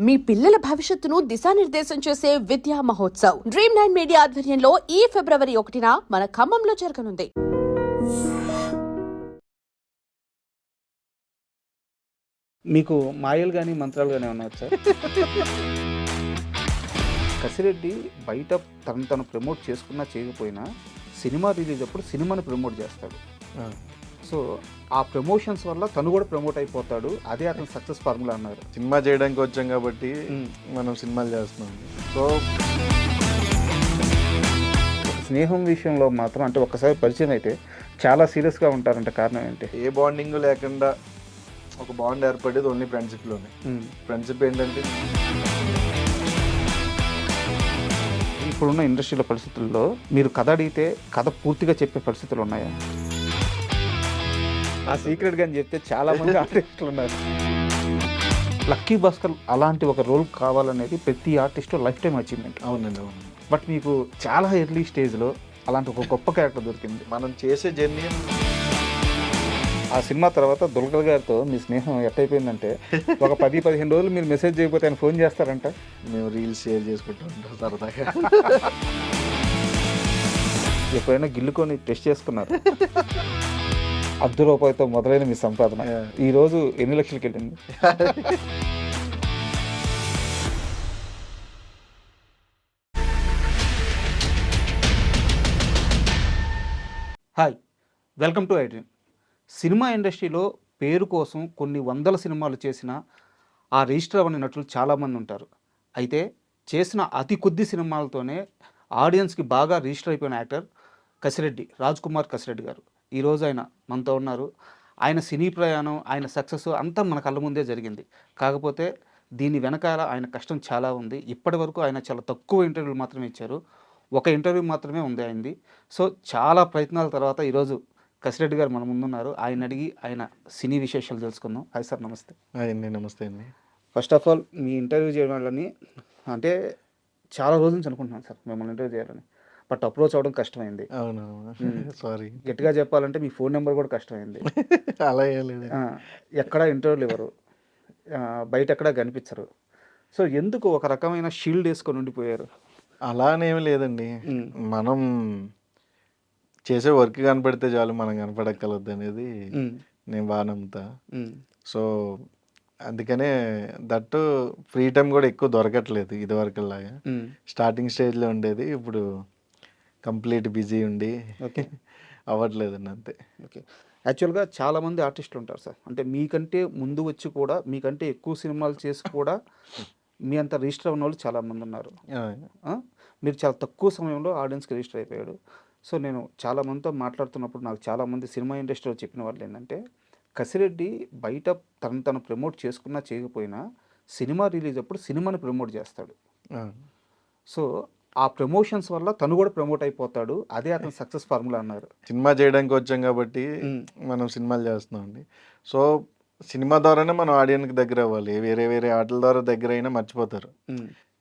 మీ పిల్లల భవిష్యత్తును దిశానిర్దేశం చేసే విద్యా మహోత్సవ్ Dream9 మీడియా ఆధ్వర్యంలో ఈ ఫిబ్రవరి 1న మన ఖమ్మంలో జరగనుంది. మీకు మాయలు కానీ మంత్రాలు కానీ ఏమన్నా వచ్చా? కసిరెడ్డి బయట తను ప్రమోట్ చేసుకున్నా చేయకపోయినా సినిమా రిలీజ్ అప్పుడు సినిమాని ప్రమోట్ చేస్తాడు. సో ఆ ప్రమోషన్స్ వల్ల తను కూడా ప్రమోట్ అయిపోతాడు. అదే అతను సక్సెస్ ఫార్ములా అన్నారు. సినిమా చేయడానికి వచ్చాం కాబట్టి మనం సినిమాలు చేస్తున్నాం. సో స్నేహం విషయంలో మాత్రం అంటే ఒక్కసారి పరిచయం అయితే చాలా సీరియస్గా ఉంటారంట. కారణం ఏంటి? ఏ బాండింగ్ లేకుండా ఒక బాండ్ ఏర్పడేది ఓన్లీ ఫ్రెండ్షిప్లోనే. ఫ్రెండ్షిప్ ఏంటంటే ఇప్పుడున్న ఇండస్ట్రీలో పరిస్థితుల్లో మీరు కథ అడిగితే కథ పూర్తిగా చెప్పే పరిస్థితులు ఉన్నాయా? ఆ సీక్రెట్ గాని చెప్తే చాలా మంది ఆర్టిస్టులు ఉన్నారు. లక్కీ భాస్కర్ అలాంటి ఒక రోల్ కావాలనేది ప్రతి ఆర్టిస్ట్ లైఫ్ టైం అచీవ్మెంట్. అవునండి, అవును. బట్ మీకు చాలా ఎర్లీ స్టేజ్లో అలాంటి ఒక గొప్ప క్యారెక్టర్ దొరికింది. మనం చేసే జర్నీ. ఆ సినిమా తర్వాత దుల్కర్ గారితో మీ స్నేహం ఎట్టయిపోయిందంటే ఒక 10-15 రోజులు మీరు మెసేజ్ చేయకపోతే ఆయన ఫోన్ చేస్తారంట. మేము రీల్స్ షేర్ చేసుకుంటూ ఉంటాం సరదాగా. ఎప్పుడైనా గిల్లుకొని టెస్ట్ చేసుకున్నారు? ₹10 మొదలైన మీ సంపాదన ఈరోజు ఎన్ని లక్షలకి వెళ్ళింది? Hi, welcome to iDream. Cinema ఇండస్ట్రీలో పేరు కోసం కొన్ని వందల సినిమాలు చేసిన ఆ రిజిస్టర్ అవ్వని నటులు చాలామంది ఉంటారు. అయితే చేసిన అతి కొద్ది సినిమాలతోనే ఆడియన్స్కి బాగా రిజిస్టర్ అయిపోయిన యాక్టర్ కసిరెడ్డి, రాజ్కుమార్ కసిరెడ్డి గారు. ఈరోజు ఆయన మనతో ఉన్నారు. ఆయన సినీ ప్రయాణం, ఆయన సక్సెస్ అంతా మన కళ్ళ ముందే జరిగింది. కాకపోతే దీని వెనకాల ఆయన కష్టం చాలా ఉంది. ఇప్పటి వరకు ఆయన చాలా తక్కువ ఇంటర్వ్యూలు మాత్రమే ఇచ్చారు. ఒక ఇంటర్వ్యూ మాత్రమే ఉంది ఆయనది. సో చాలా ప్రయత్నాల తర్వాత ఈరోజు కసిరెడ్డి గారు మన ముందున్నారు. ఆయన అడిగి ఆయన సినీ విశేషాలు తెలుసుకుందాం. హాయ్ సార్, నమస్తే. అండి, నమస్తే అండి. First of all me interview చేయాలని అంటే చాలా రోజుల నుంచి అనుకుంటున్నాను సార్ మిమ్మల్ని ఇంటర్వ్యూ చేయాలని. బట్ అప్రోచ్ అవ్వడం కష్టమైంది. అవును, సారీ. గట్టిగా చెప్పాలంటే మీ ఫోన్ నెంబర్ కూడా కష్టమైంది. అలా లేదు, ఎక్కడ ఇంటర్వ్యూలు ఇవ్వరు, బయట ఎక్కడ కనిపించరు. సో ఎందుకు ఒక రకమైన షీల్డ్ వేసుకొని ఉండిపోయారు? అలానేమి లేదండి. మనం చేసే వర్క్ కనపడితే చాలు, మనం కనపడక్కలొద్దు అనేది నేను బాగా నమ్ముతా. సో అందుకనే దట్టు ఫ్రీ టైం కూడా ఎక్కువ దొరకట్లేదు ఇదివరకులాగా. స్టార్టింగ్ స్టేజ్లో ఉండేది, ఇప్పుడు కంప్లీట్ బిజీ ఉండి అవ్వట్లేదండి, అంతే. ఓకే, యాక్చువల్గా చాలామంది ఆర్టిస్టులు ఉంటారు సార్. అంటే మీకంటే ముందు వచ్చి కూడా మీకంటే ఎక్కువ సినిమాలు చేసి కూడా మీ అంత రిజిస్టర్ అవ్వని వాళ్ళు చాలామంది ఉన్నారు. మీరు చాలా తక్కువ సమయంలో ఆడియన్స్కి రిజిస్టర్ అయిపోయాడు. సో నేను చాలామందితో మాట్లాడుతున్నప్పుడు నాకు చాలామంది సినిమా ఇండస్ట్రీలో చెప్పిన వాళ్ళు ఏంటంటే, కసిరెడ్డి బయట తను ప్రమోట్ చేసుకున్నా చేయకపోయినా సినిమా రిలీజ్ అప్పుడు సినిమాని ప్రమోట్ చేస్తాడు. సో ఆ ప్రమోషన్స్ వల్ల తను కూడా ప్రమోట్ అయిపోతాడు. అదే అతను సక్సెస్ ఫార్ములా అన్నారు. సినిమా చేయడానికి వచ్చాం కాబట్టి మనం సినిమాలు చేస్తున్నాం అండి. సో సినిమా ద్వారానే మనం ఆడియన్స్కి దగ్గర అవ్వాలి. వేరే వేరే ఆటల ద్వారా దగ్గర అయినా మర్చిపోతారు.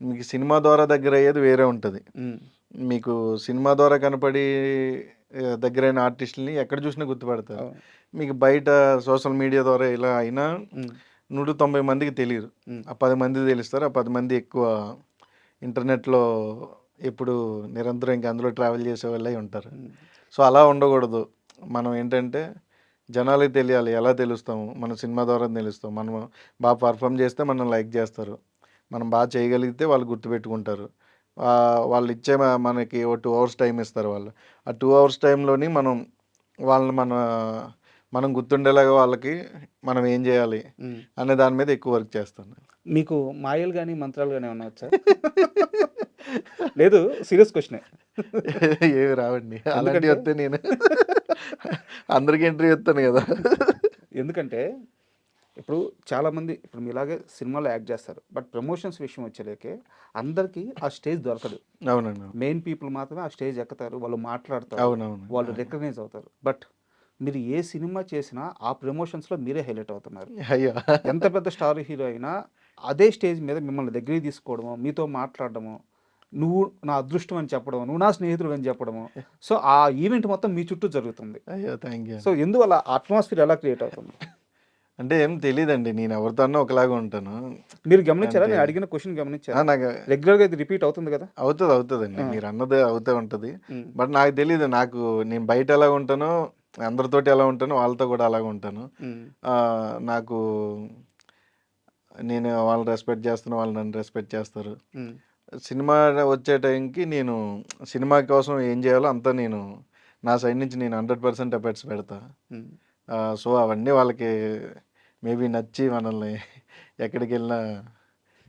మీకు సినిమా ద్వారా దగ్గర అయ్యేది వేరే ఉంటుంది. మీకు సినిమా ద్వారా కనపడి దగ్గరైన ఆర్టిస్టులని ఎక్కడ చూసినా గుర్తుపడతారు. మీకు బయట సోషల్ మీడియా ద్వారా ఇలా అయినా 190 మందికి తెలియదు. ఆ 10 మంది తెలుస్తారు. ఆ 10 మంది ఎక్కువ ఇంటర్నెట్లో ఎప్పుడు నిరంతరం ఇంకా అందులో ట్రావెల్ చేసే వాళ్ళే ఉంటారు. సో అలా ఉండకూడదు. మనం ఏంటంటే జనాలకి తెలియాలి. ఎలా తెలుస్తాము? మనం సినిమా ద్వారా తెలుస్తాం. మనం బాగా పర్ఫామ్ చేస్తే మనం లైక్ చేస్తారు. మనం బాగా చేయగలిగితే వాళ్ళు గుర్తుపెట్టుకుంటారు. వాళ్ళు ఇచ్చే మనకి ఓ 2 hours టైం ఇస్తారు. వాళ్ళు ఆ 2 hours టైంలోని వాళ్ళని మనం గుర్తుండేలాగా వాళ్ళకి మనం ఏం చేయాలి అనే దాని మీద ఎక్కువ వర్క్ చేస్తాను. మీకు మాయలు కానీ మంత్రాలు కానీ ఏమన్నా వచ్చా? లేదు, సీరియస్ క్వశ్చనే. ఏమి రావండి. అలాంటి వస్తే నేను అందరికి ఎంట్రీ ఇస్తాను కదా. ఎందుకంటే ఇప్పుడు చాలామంది ఇప్పుడు మీలాగే సినిమాలో యాక్ట్ చేస్తారు. బట్ ప్రమోషన్స్ విషయం వచ్చేలేకే అందరికీ ఆ స్టేజ్ దొరకదు. అవునండి, మెయిన్ పీపుల్ మాత్రమే ఆ స్టేజ్ ఎక్కుతారు, వాళ్ళు మాట్లాడతారు, అవునవును, వాళ్ళు రికగ్నైజ్ అవుతారు. బట్ మీరు ఏ సినిమా చేసినా ఆ ప్రమోషన్స్లో మీరే హైలైట్ అవుతున్నారు. అయ్యో, ఎంత పెద్ద స్టార్ హీరో అయినా అదే స్టేజ్ మీద మిమ్మల్ని దగ్గరికి తీసుకోవడము, మీతో మాట్లాడడము, నువ్వు నా అదృష్టం అని చెప్పడము, నువ్వు నా స్నేహితుడు అని చెప్పడము. సో ఆ ఈవెంట్ మొత్తం మీ చుట్టూ జరుగుతుంది. అయ్యో, థ్యాంక్ యూ. సో ఎందువల్ల అట్మాస్ఫియర్ ఎలా క్రియేట్ అవుతుంది? అంటే ఏం తెలీదండి. నేను ఎవరితోనో ఒకలాగా ఉంటాను. మీరు గమనించారా? అంటే నేను అడిగిన క్వశ్చన్ గమనించారా? నాకు రెగ్యులర్‌గా ఇది రిపీట్ అవుతుంది కదా? అవుతదండి. ఆ! మీరన్నది అవుతా ఉంటది. హ్మ్. బట్ నాకు తెలీదు. నేను బయట ఎలా ఉంటానో, అందరితోటి ఎలా ఉంటానో వాళ్ళతో కూడా అలాగే ఉంటాను. హ్మ్. నాకు నేను వాళ్ళని రెస్పెక్ట్ చేస్తాను. వాళ్ళు నన్ను రెస్పెక్ట్ చేస్తారు. హ్మ్. సినిమా వచ్చే టైంకి నేను సినిమా కోసం ఏం చేయాలో అంతా నేను నా సైడ్ నుంచి నేను 100% ఎఫర్ట్స్ పెడతా. హ్మ్. సో, అవన్నీ వాళ్ళకి మేబీ నచ్చి మనల్ని ఎక్కడికెళ్ళినా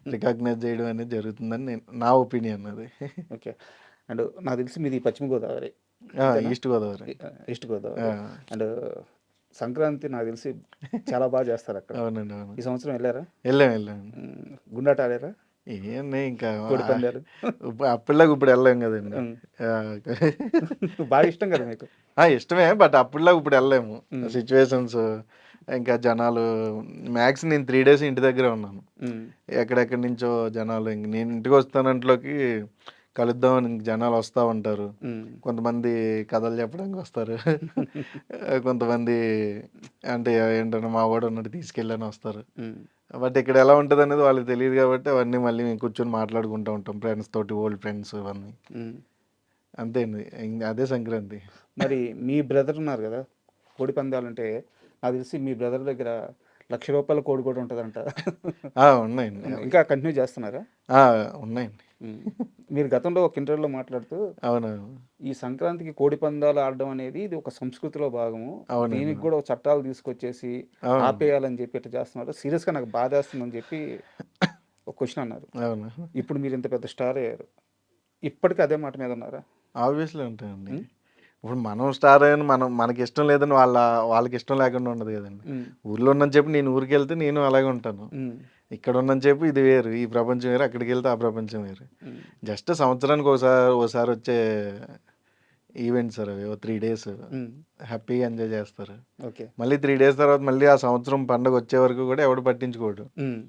రికగ్నైజ్ చేయడం అనేది జరుగుతుందని నా ఒపీనియన్ అది. ఓకే. అండ్ నాకు తెలిసి మీది పశ్చిమ గోదావరి. అంతేనా? ఈస్ట్ గోదావరి. ఈస్ట్ ఆ! గోదావరి. అండ్ సంక్రాంతి నాకు తెలిసి చాలా బాగా చేస్తారక్కడ. అవునండి. అవును. ఈ సంవత్సరం ఎళ్లారా? వెళ్ళాం. గుండాట ఆడారా? ఏంది ఇంకా కోడి పందాలు? అప్పటిలాగా ఇప్పుడు వెళ్ళలేం కదండి. హ్మ్. ఆ! బాగా ఇష్టం కదా మీకు? ఇష్టమే. బట్ అప్పటిలాగా ఇప్పుడు వెళ్ళలేము. హ్మ్. సిచ్యువేషన్స్ ఇంకా జనాలు మ్యాక్స్ నేను 3 డేస్ ఇంటి దగ్గరే ఉన్నాను. హ్మ్. ఎక్కడెక్కడి నుంచో జనాలు నేను ఇంటికి వస్తానంట్లోకి కలుద్దామని ఇంక జనాలు వస్తూ ఉంటారు. హ్మ్. కొంతమంది కథలు చెప్పడానికి వస్తారు. కొంతమంది అంటే ఏంటంటే మా వాడు ఉన్నట్టు తీసుకెళ్ళని వస్తారు. హ్మ్. బట్ ఇక్కడ ఎలా ఉంటదనేది వాళ్ళకి తెలీదు కాబట్టి అవన్నీ మళ్ళీ మేము కూర్చొని మాట్లాడుకుంటూ ఉంటాం. ఫ్రెండ్స్ తోటి ఓల్డ్ ఫ్రెండ్స్ ఇవన్నీ. హ్మ్. అంతే అండి. అదే సంక్రాంతి. మరి మీ బ్రదర్ ఉన్నారు కదా! కోడి పందాలంటే నాకు తెలిసి మీ బ్రదర్ దగ్గర రూ. 1,00,000 కోడి కూడా ఉంటదంట. ఉన్నాయండి అవి. ఇంకా కంటిన్యూ చేస్తున్నారా? ఆ! ఉన్నాయండి. హ్మ్. మీరు గతంలో ఒక ఇంటర్వ్యూలో మాట్లాడుతూ అవునవును. ఈ సంక్రాంతికి కోడి పందాలు ఆడడం అనేది ఇది ఒక సంస్కృతిలో భాగము. అవునండి. దీనికి కూడా ఒక చట్టాలు తీసుకొచ్చేసి అవును. ఆపేయాలని చెప్పి ఇట్లా చేస్తున్నారు. సీరియస్‌గా నాకు బాధేస్తుందని చెప్పి ఒక క్వెషన్ అన్నారు. అవును. ఇప్పుడు మీరు ఇంత పెద్ద స్టార్ అయ్యారు. ఇప్పటికి అదే మాట మీద ఉన్నారా? ఆబ్వియస్లీ ఉంటాయండి. హ్మ్. ఇప్పుడు మనం స్టార్ అయ్యాను మనకిష్టం లేదని వాళ్ళకిష్టం లేకుండా ఉండదు కదండి. హ్మ్. ఊర్లో ఉన్నంత సేపు నేను ఊరికెళ్తే నేను అలాగే ఉంటాను. హ్మ్. ఇక్కడ ఉన్నంత సేపు ఇది వేరు. ఈ ప్రపంచం వేరు. అక్కడికెళ్తే ఆ ప్రపంచం వేరు. హ్మ్. జస్ట్ సంవత్సరానికి ఓసారి వచ్చే ఈవెంట్స్ సార్ అవి. ఓ 3 డేస్ హ్మ్. హ్యాపీగా ఎంజాయ్ చేస్తారు. ఓకే. మళ్ళీ 3 డేస్ తర్వాత మళ్ళీ ఆ సంవత్సరం పండగ వచ్చే వరకు కూడా ఎవడు పట్టించుకోడు. హ్మ్.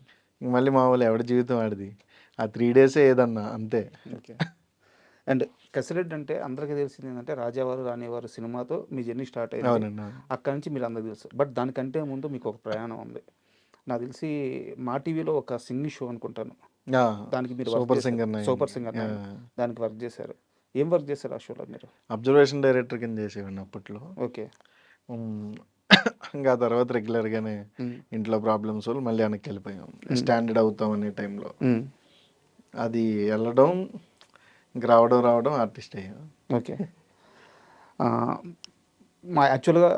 మళ్ళీ మామూలు ఎవడి జీవితం ఆడిది. ఆ 3 డేసే ఏదన్నా అంతే. ఓకే. అండ్ 'కసిరెడ్డి' అంటే అందరికీ తెలిసింది ఏందంటే 'రాజావారు రానివారు' సినిమాతో మీ జర్నీ స్టార్ట్ అయింది. అవునండి. అవును. అక్కడి నుంచి మీరు అందరికి తెలుసు. బట్ దానికంటే ముందు మీకు ఒక ప్రయాణం ఉంది. నాకు తెలిసి మా టీవీలో ఒక సింగింగ్ షో అనుకుంటాను. ఆ! దానికి మీరు వర్క్ సూపర్ చేశారు. సింగర్ 9. 'సూపర్ సింగర్ 9' దానికి వర్క్ చేశారు. ఏం వర్క్ చేశారు ఆ షోలో మీరు? అబ్జర్వేషన్ డైరెక్టర్ కింద చేసేవాడిని అప్పట్లో. ఓకే. హ్మ్. ఇంకా ఆ తర్వాత రెగ్యులర్‌గానే హ్మ్. ఇంట్లో ప్రాబ్లమ్స్ వల్ల మళ్ళీ వెనక్కెళ్ళిపోయాం. హ్మ్. స్టాండర్డ్ అవుతాం అనే టైంలో. హ్మ్. అది ఎళ్ళడం, ఇంక రావడం ఆర్టిస్ట్ అయ్యాం. ఓకే. ఆహ్, యాక్చువల్‌గా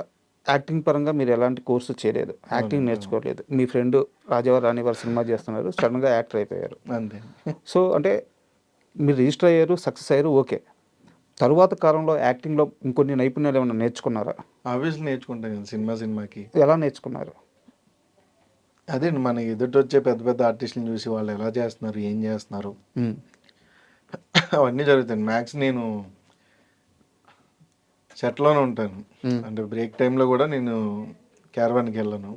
యాక్టింగ్ పరంగా మీరు ఎలాంటి కోర్సు చేయలేదు. యాక్టింగ్ అవునండి. అవును. నేర్చుకోలేదు. మీ ఫ్రెండ్ 'రాజావారు రానివారు' సినిమా చేస్తున్నారు. సడెన్‌గా యాక్టర్ అయిపోయారు. అంతే. సో, అంటే మీరు రిజిస్టర్ అయ్యారు, సక్సెస్ అయ్యారు ఓకే. తరువాత కాలంలో యాక్టింగ్‌లో ఇంకొన్ని నైపుణ్యాలు ఏమైనా నేర్చుకున్నారా? ఆబ్వియస్లీ నేర్చుకుంటాం కదా! సినిమాకి. ఎలా నేర్చుకున్నారు? అదే మన ఎదుటొచ్చే పెద్ద పెద్ద ఆర్టిస్టులని చూసి వాళ్ళు ఎలా చేస్తున్నారు? ఏం చేస్తున్నారు? హ్మ్. అవన్నీ జరుగుతాయండి. మ్యాక్స్ నేను సెట్‌లోనే ఉంటాను. హ్మ్. అంటే బ్రేక్ టైంలో కూడా నేను క్యారవాన్‌కెళ్ళను.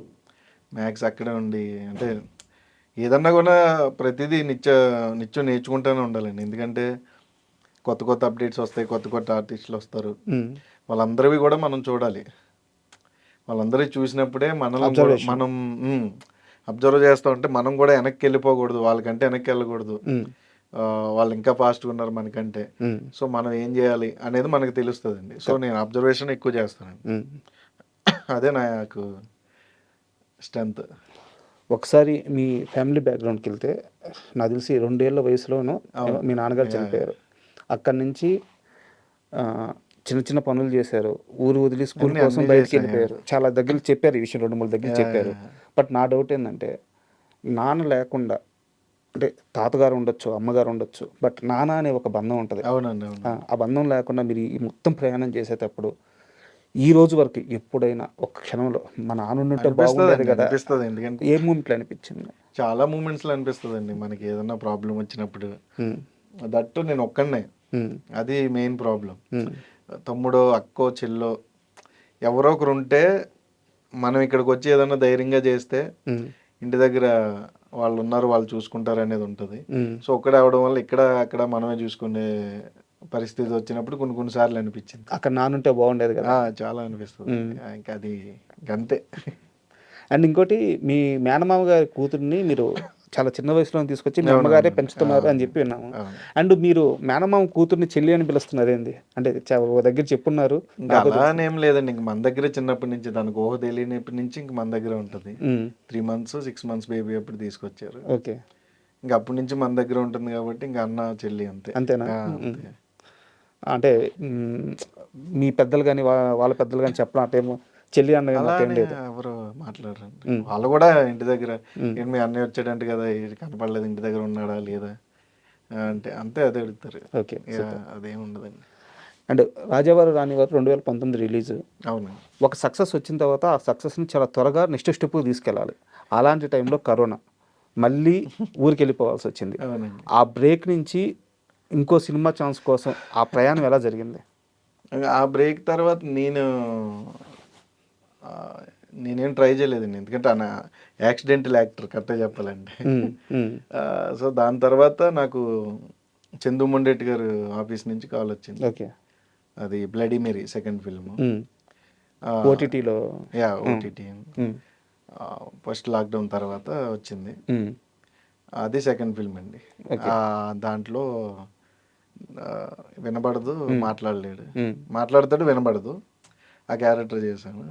మ్యాక్స్ అక్కడే ఉండి అంటే ఏదన్నా కూడా ప్రతిదీ నిత్యం నేర్చుకుంటూనే ఉండాలండి. ఎందుకంటే కొత్త అప్డేట్స్ వస్తాయి. కొత్త ఆర్టిస్టులొస్తారు. హ్మ్. వాళ్ళందరివి కూడా మనం చూడాలి. వాళ్ళందరివి చూసినప్పుడే మనల్ని కూడా అబ్జర్వేషన్. మనం అబ్జర్వ్ చేస్తా ఉంటే మనం కూడా వెనక్కెళ్ళిపోకూడదు. వాళ్ళకంటే వెనక్కెళ్ళకూడదు. హ్మ్. వాళ్ళు ఇంకా ఫాస్ట్‌గా ఉన్నారు మనకంటే. హ్మ్. సో, మనం ఏం చేయాలి అనేది మనకు తెలుస్తదండి. సో, నేను అబ్జర్వేషన్ ఎక్కువ చేస్తానండి. హ్మ్. అదే నాకు స్ట్రెంత్. ఒకసారి మీ ఫ్యామిలీ బ్యాక్‌గ్రౌండ్‌కెళ్తే నాకు తెలిసి 2 ఏళ్ల వయసులోనో అవును. మీ నాన్నగారు యాహ్! చనిపోయారు. అక్కడి నుంచి చిన్న చిన్న పనులు చేశారు. ఊరు వదిలి స్కూల్ కోసం అన్నీ చేశా. యాహ్! బయటికెళ్ళిపోయారు. చాలా దగ్గరలో చెప్పారు ఈ విషయం 2, 3 దగ్గరలో యాహ్! చెప్పారు. యాహ్! బట్ నా డౌట్ ఏందంటే నాన్న లేకుండా అంటే తాతగారు ఉండొచ్చు, అమ్మగారు ఉండొచ్చు. బట్ నాన్న అనే ఒక బంధం ఉంటది. అవునండి. అవును. ఆ బంధం లేకుండా మీరు ఈ మొత్తం ప్రయాణం చేసేటప్పుడు ఈ రోజు వరకు ఎప్పుడైనా ఒక్క క్షణంలో మా నాన్న ఉండుంటే బాగుండేది అనిపిస్తదండి. గదా! ఎందుకంటే ఏ మూమెంట్‌లో అనిపించింది? చాలా మూమెంట్స్‌లో అనిపిస్తదండి. మనకి ఏదన్నా ప్రాబ్లమ్ వచ్చినప్పుడు. హ్మ్. దట్టు నేను ఒక్కడినే. హ్మ్. అది మెయిన్ ప్రాబ్లమ్. హ్మ్. తమ్ముడో, అక్కో, చెల్లో ఎవరో ఒకరుంటే మనం ఇక్కడికొచ్చి ఏదన్నా ధైర్యంగా చేస్తే హ్మ్. ఇంటి దగ్గర వాళ్ళున్నారు, వాళ్ళు చూసుకుంటారనేది ఉంటది. హ్మ్. సో, ఒక్కడే అవ్వడం వల్ల ఇక్కడ, అక్కడ మనమే చూసుకునే పరిస్థితి వచ్చినప్పుడు కొన్ని సార్లు అనిపించింది. అక్కడ నాన్నుంటే బాగుండేది గదా! చాలా అనిపిస్తదండి. హ్మ్. ఇంక అది ఇంకంతే. అండ్ ఇంకోటి మీ మేనమామ గారి కూతుర్ని మీరు చాలా చిన్న వయసులో తీసుకొచ్చి మీ అమ్మగారే పెంచుతున్నారు అని చెప్పి విన్నాము. అండ్ మీరు మేనమామ కూతుర్ని చెల్లి అని పిలుస్తున్నారు ఏంది? అంటే ఓ దగ్గర చెప్పున్నారు. ఇంకా అలానేం లేదండి, ఇంక మన దగ్గర చిన్నప్పటి నుంచి తనకు ఊహ తెలియనప్పటి నుంచి ఇంక మన దగ్గర ఉంటుంది. 3 months 6 months బేబీ అప్పుడు తీసుకొచ్చారు. ఓకే. ఇంకా అప్పటి నుంచి మన దగ్గర ఉంటుంది కాబట్టి ఇంకా అన్న చెల్లి అంతే. అంతేనా? అంతే. అంటే మీ పెద్దలు కానీ వాళ్ళ పెద్దలు కానీ చెప్పడం అటేమో చెల్లి అన్న అటేం లేదు. ఎవరు మాట్లాడరండి. వాళ్ళు కూడా ఇంటి దగ్గర ఏంటి మీ అన్నయ్య వచ్చాడంటే కదా, కనపడలేదు, ఇంటి దగ్గర ఉన్నాడా లేదా అంటే అంతే, అదే అడుగుతారు. ఓకే. అదేం ఉండదండి. అండ్ రాజావారు రానివారు 2019 రిలీజ్. అవును. ఒక సక్సెస్ వచ్చిన తర్వాత ఆ సక్సెస్ని చాలా త్వరగా నెక్స్ట్ స్టెప్ తీసుకెళ్ళాలి. అలాంటి టైంలో కరోనా మళ్ళీ ఊరికి వెళ్ళిపోవాల్సి వచ్చింది. అవునండి. ఆ బ్రేక్ నుంచి ఇంకో సినిమా ఛాన్స్ కోసం ఆ ప్రయాణం ఎలా జరిగింది? ఆ బ్రేక్ తర్వాత నేనేం ట్రై చేయలేదండి, ఎందుకంటే ఆయన యాక్సిడెంటల్ యాక్టర్ కరెక్ట్గా చెప్పాలంటే. సో దాని తర్వాత నాకు చందు మొండెట్టి గారు ఆఫీస్ నుంచి కాల్ వచ్చింది. ఓకే. అది బ్లడీ మేరీ సెకండ్ ఫిల్మ్. ఓటీటీలో. ఓటీటీ ఫస్ట్ లాక్డౌన్ తర్వాత వచ్చింది. అది సెకండ్ ఫిల్మ్ అండి. దాంట్లో వినబడదు, మాట్లాడలేడు, మాట్లాడతాడు వినబడదు, ఆ క్యారెక్టర్ చేశాను.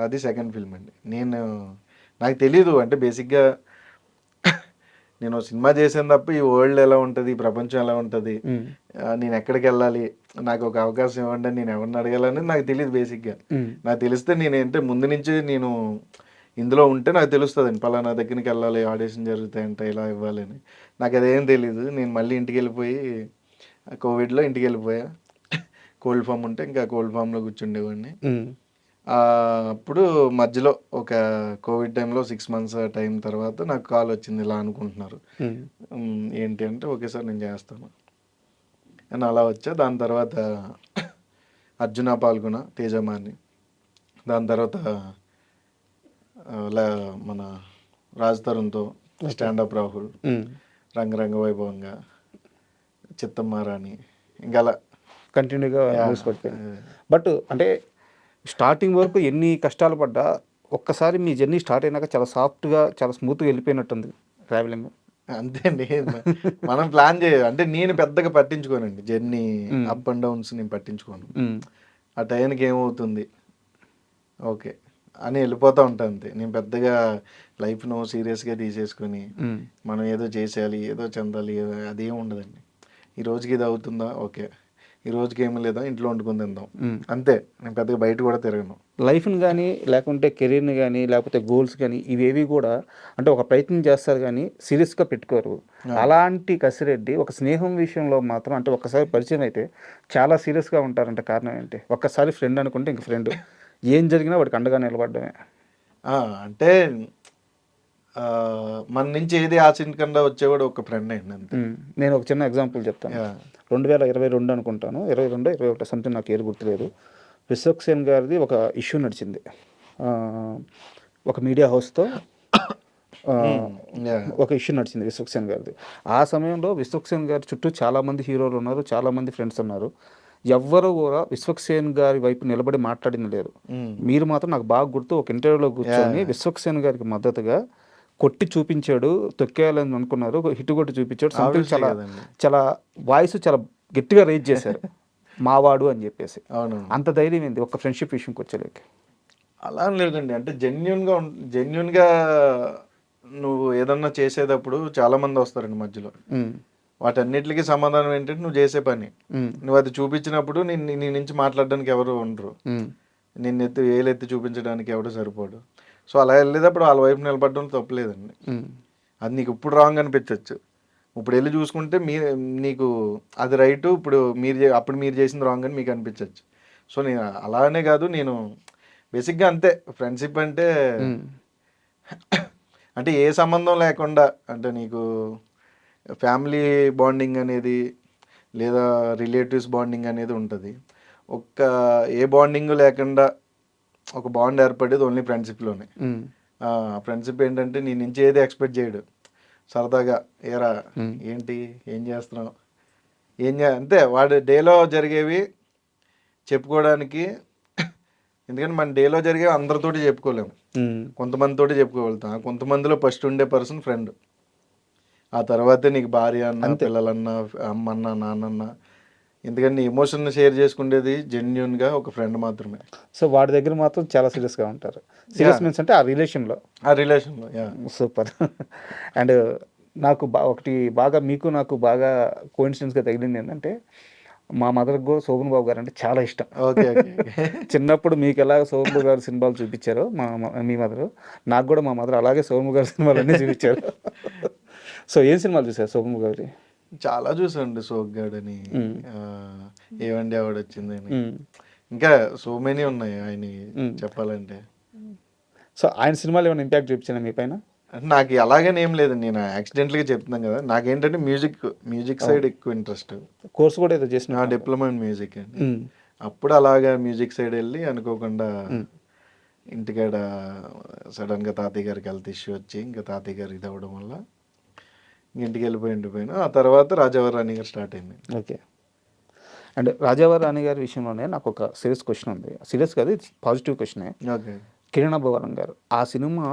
అది సెకండ్ ఫిల్మ్ అండి. నాకు తెలీదు, అంటే బేసిక్గా నేను సినిమా చేసాను తప్ప ఈ వరల్డ్ ఎలా ఉంటుంది, ఈ ప్రపంచం ఎలా ఉంటుంది, నేను ఎక్కడికి వెళ్ళాలి, నాకు ఒక అవకాశం ఇవ్వండి, నేను ఎవరిని అడగాలని నాకు తెలియదు. బేసిక్గా నాకు తెలిస్తే నేనంటే ముందు నుంచి నేను ఇందులో ఉంటే నాకు తెలుస్తుందండి, పలానా దగ్గరికి వెళ్ళాలి, ఆడిషన్ జరుగుతాయంట, ఇలా ఇవ్వాలి అని. నాకు అదేం తెలీదు. నేను మళ్ళీ ఇంటికి వెళ్ళిపోయి కోవిడ్లో ఇంటికి వెళ్ళిపోయా. కోల్డ్ ఫామ్ ఉంటే ఇంకా కోల్డ్ ఫామ్లో కూర్చుండేవాడిని. అప్పుడు మధ్యలో ఒక కోవిడ్ టైంలో 6 months టైం తర్వాత నాకు కాల్ వచ్చింది, ఇలా అనుకుంటున్నారు ఏంటి అంటే, ఓకే సార్ నేను చేస్తాను అని అలా వచ్చా. దాని తర్వాత అర్జున పాల్గొన, తేజమాని, దాని తర్వాత మన రాజ్ తరుణ్తో స్టాండప్ రాహుల్, రంగరంగ వైభవంగా, చిత్తమ్మ రాణి, ఇంకా అలా కంటిన్యూగా బట్ అంటే స్టార్టింగ్ వరకు ఎన్ని కష్టాలు పడ్డా ఒక్కసారి మీ జర్నీ స్టార్ట్ అయినాక చాలా సాఫ్ట్గా చాలా స్మూత్గా వెళ్ళిపోయినట్టుంది ట్రావెలింగ్. అంతే అండి. మనం ప్లాన్ అంటే నేను పెద్దగా పట్టించుకోనండి జర్నీ అప్ అండ్ డౌన్స్, నేను పట్టించుకోను. ఆ టైంకి ఏమవుతుంది ఓకే అని వెళ్ళిపోతూ ఉంటాను అంతే. నేను పెద్దగా లైఫ్ను సీరియస్గా తీసేసుకొని మనం ఏదో చేసేయాలి, ఏదో చెందాలి, అదేం ఉండదండి. ఈ రోజుకి ఇది అవుతుందా, ఓకే, ఈ రోజుకి ఏమీ లేదా, ఇంట్లో వండుకొని తిందాం అంతే. నేను పెద్దగా బయట కూడా తిరగను. లైఫ్ని కానీ లేకుంటే కెరీర్ని కానీ లేకపోతే గోల్స్ కానీ ఇవేవి కూడా అంటే ఒక ప్రయత్నం చేస్తారు కానీ సీరియస్గా పెట్టుకోరు. అలాంటి కసిరెడ్డి ఒక స్నేహం విషయంలో మాత్రం అంటే ఒక్కసారి పరిచయం అయితే చాలా సీరియస్గా ఉంటారంటే కారణం ఏంటి? ఒక్కసారి ఫ్రెండ్ అనుకుంటే ఇంక ఫ్రెండ్, ఏం జరిగినా వాడికి అండగా నిలబడమే. అంటే మన నుంచి ఏది ఆశించకుండా వచ్చేవాడు ఒక ఫ్రెండ్ అండి అంతే. నేను ఒక చిన్న ఎగ్జాంపుల్ చెప్తాను. 2022 అనుకుంటాను, 22, 21 సంథింగ్, నాకు ఏది గుర్తులేదు. విశ్వక్సేన్ గారిది ఒక ఇష్యూ నడిచింది ఒక మీడియా హౌస్తో. ఒక ఇష్యూ నడిచింది విశ్వక్సేన్ గారిది. ఆ సమయంలో విశ్వక్సేన్ గారి చుట్టూ చాలామంది హీరోలు ఉన్నారు, చాలామంది ఫ్రెండ్స్ ఉన్నారు. ఎవ్వరు కూడా విశ్వక్సేన్ గారి వైపు నిలబడి మాట్లాడిన లేరు. మీరు మాత్రం నాకు బాగా గుర్తు, ఒక ఇంటర్వ్యూలో కూర్చొని విశ్వక్సేన్ గారికి మద్దతుగా కొట్టి చూపించాడు, తొక్కేయాలని అనుకున్నారు, హిట్ కొట్టి చూపించాడు. సంథింగ్ చాలా చాలా వాయిస్ చాలా గట్టిగా రేజ్ చేశారు మావాడు అని చెప్పేసి. అంత ధైర్యం ఏంది ఒక ఫ్రెండ్షిప్ విషయంకి వచ్చేలేక? అలా లేదండి, అంటే జెన్యున్గా నువ్వు ఏదన్నా చేసేటప్పుడు చాలామంది వస్తారండి మధ్యలో. వాటన్నిటికీ సమాధానం ఏంటంటే నువ్వు చేసే పని. నువ్వు అది చూపించినప్పుడు నీ నుంచి మాట్లాడడానికి ఎవరు ఉండరు, నిన్ను ఏలెత్తి చూపించడానికి ఎవరు సరిపోడు. సో అలా వెళ్ళేటప్పుడు వాళ్ళ వైపు నిలబడడం తప్పలేదండి. అది నీకు ఇప్పుడు రాంగ్ అనిపించవచ్చు, ఇప్పుడు వెళ్ళి చూసుకుంటే నీకు అది రైటు, అప్పుడు మీరు చేసింది రాంగ్ అని మీకు అనిపించవచ్చు. సో నేను అలానే కాదు, నేను బేసిక్గా అంతే. ఫ్రెండ్షిప్ అంటే ఏ సంబంధం లేకుండా, అంటే నీకు ఫ్యామిలీ బాండింగ్ అనేది లేదా రిలేటివ్స్ బాండింగ్ అనేది ఉంటుంది. ఏ బాండింగ్ లేకుండా ఒక బాండ్ ఏర్పడేది ఓన్లీ ఫ్రెండ్షిప్లోనే. ఫ్రెండ్షిప్ ఏంటంటే నీ నుంచి ఏది ఎక్స్పెక్ట్ చేయడు, సరదాగా ఏరా ఏంటి, ఏం చేస్తున్నావు, అంతే. వాడి డేలో జరిగేవి చెప్పుకోవడానికి ఎందుకంటే మన డేలో జరిగే అందరితోటి చెప్పుకోలేము, కొంతమందితోటి చెప్పుకోగలుగుతాం. ఆ కొంతమందిలో ఫస్ట్ ఉండే పర్సన్ ఫ్రెండ్, ఆ తర్వాతే నీకు భార్య అన్న, పిల్లలన్నా, అమ్మన్న, నాన్నన్న. ఎందుకంటే ఎమోషన్ షేర్ చేసుకునేది జెన్యున్గా ఒక ఫ్రెండ్ మాత్రమే. సో వాడి దగ్గర మాత్రం చాలా సీరియస్గా ఉంటారు. సీరియస్ మీన్స్ అంటే ఆ రిలేషన్లో. ఆ రిలేషన్లో సూపర్. అండ్ నాకు ఒకటి బాగా మీకు నాకు బాగా కోఇన్సిడెన్స్గా తగిలింది ఏంటంటే, మా మదర్కి కూడా శోభన్ బాబు గారు అంటే చాలా ఇష్టం. ఓకే. చిన్నప్పుడు మీకు ఎలా శోభన్ బాబు గారు సినిమాలు చూపించారో మీ మదరు, నాకు కూడా మా మదర్ అలాగే శోభన్ బాబు గారి సినిమాలు అన్నీ చూపించారు. సో ఏం సినిమాలు చూసారు శోభన్ బాబు గారి? చాలా చూసాండి. సోగ్గాడని, ఏవండి ఆవిడ వచ్చిందని, ఇంకా సో మెనీ ఉన్నాయి ఆయన చెప్పాలంటే. సో ఆయన సినిమాలు ఏమైనా ఇంపాక్ట్ చూపించాను మీ పైన? అంటే నాకు అలాగని ఏం లేదు, నేను యాక్సిడెంట్గా చెప్తున్నాను కదా. నాకేంటంటే మ్యూజిక్ సైడ్ ఎక్కువ ఇంట్రెస్ట్. కోర్స్ కూడా ఏదో చేసిన డిప్లొమా ఇన్ మ్యూజిక్ అండి. అప్పుడు అలాగా మ్యూజిక్ సైడ్ వెళ్ళి అనుకోకుండా ఇంటికాడ సడన్గా తాతయ్య గారికి హెల్త్ ఇష్యూ వచ్చి, ఇంకా తాతయ్య గారు ఇది అవ్వడం వల్ల ఇంటికి వెళ్ళిపోయిన. ఆ తర్వాత రాజావారి రాణి గారు స్టార్ట్ అయింది. ఓకే. అండ్ రాజావారి రాణి గారి విషయంలోనే నాకు ఒక సీరియస్ క్వశ్చన్ ఉంది. సీరియస్ కాదు, ఇది పాజిటివ్ క్వశ్చనే. ఓకే. కిరణ్ అబ్బవరం గారు ఆ సినిమా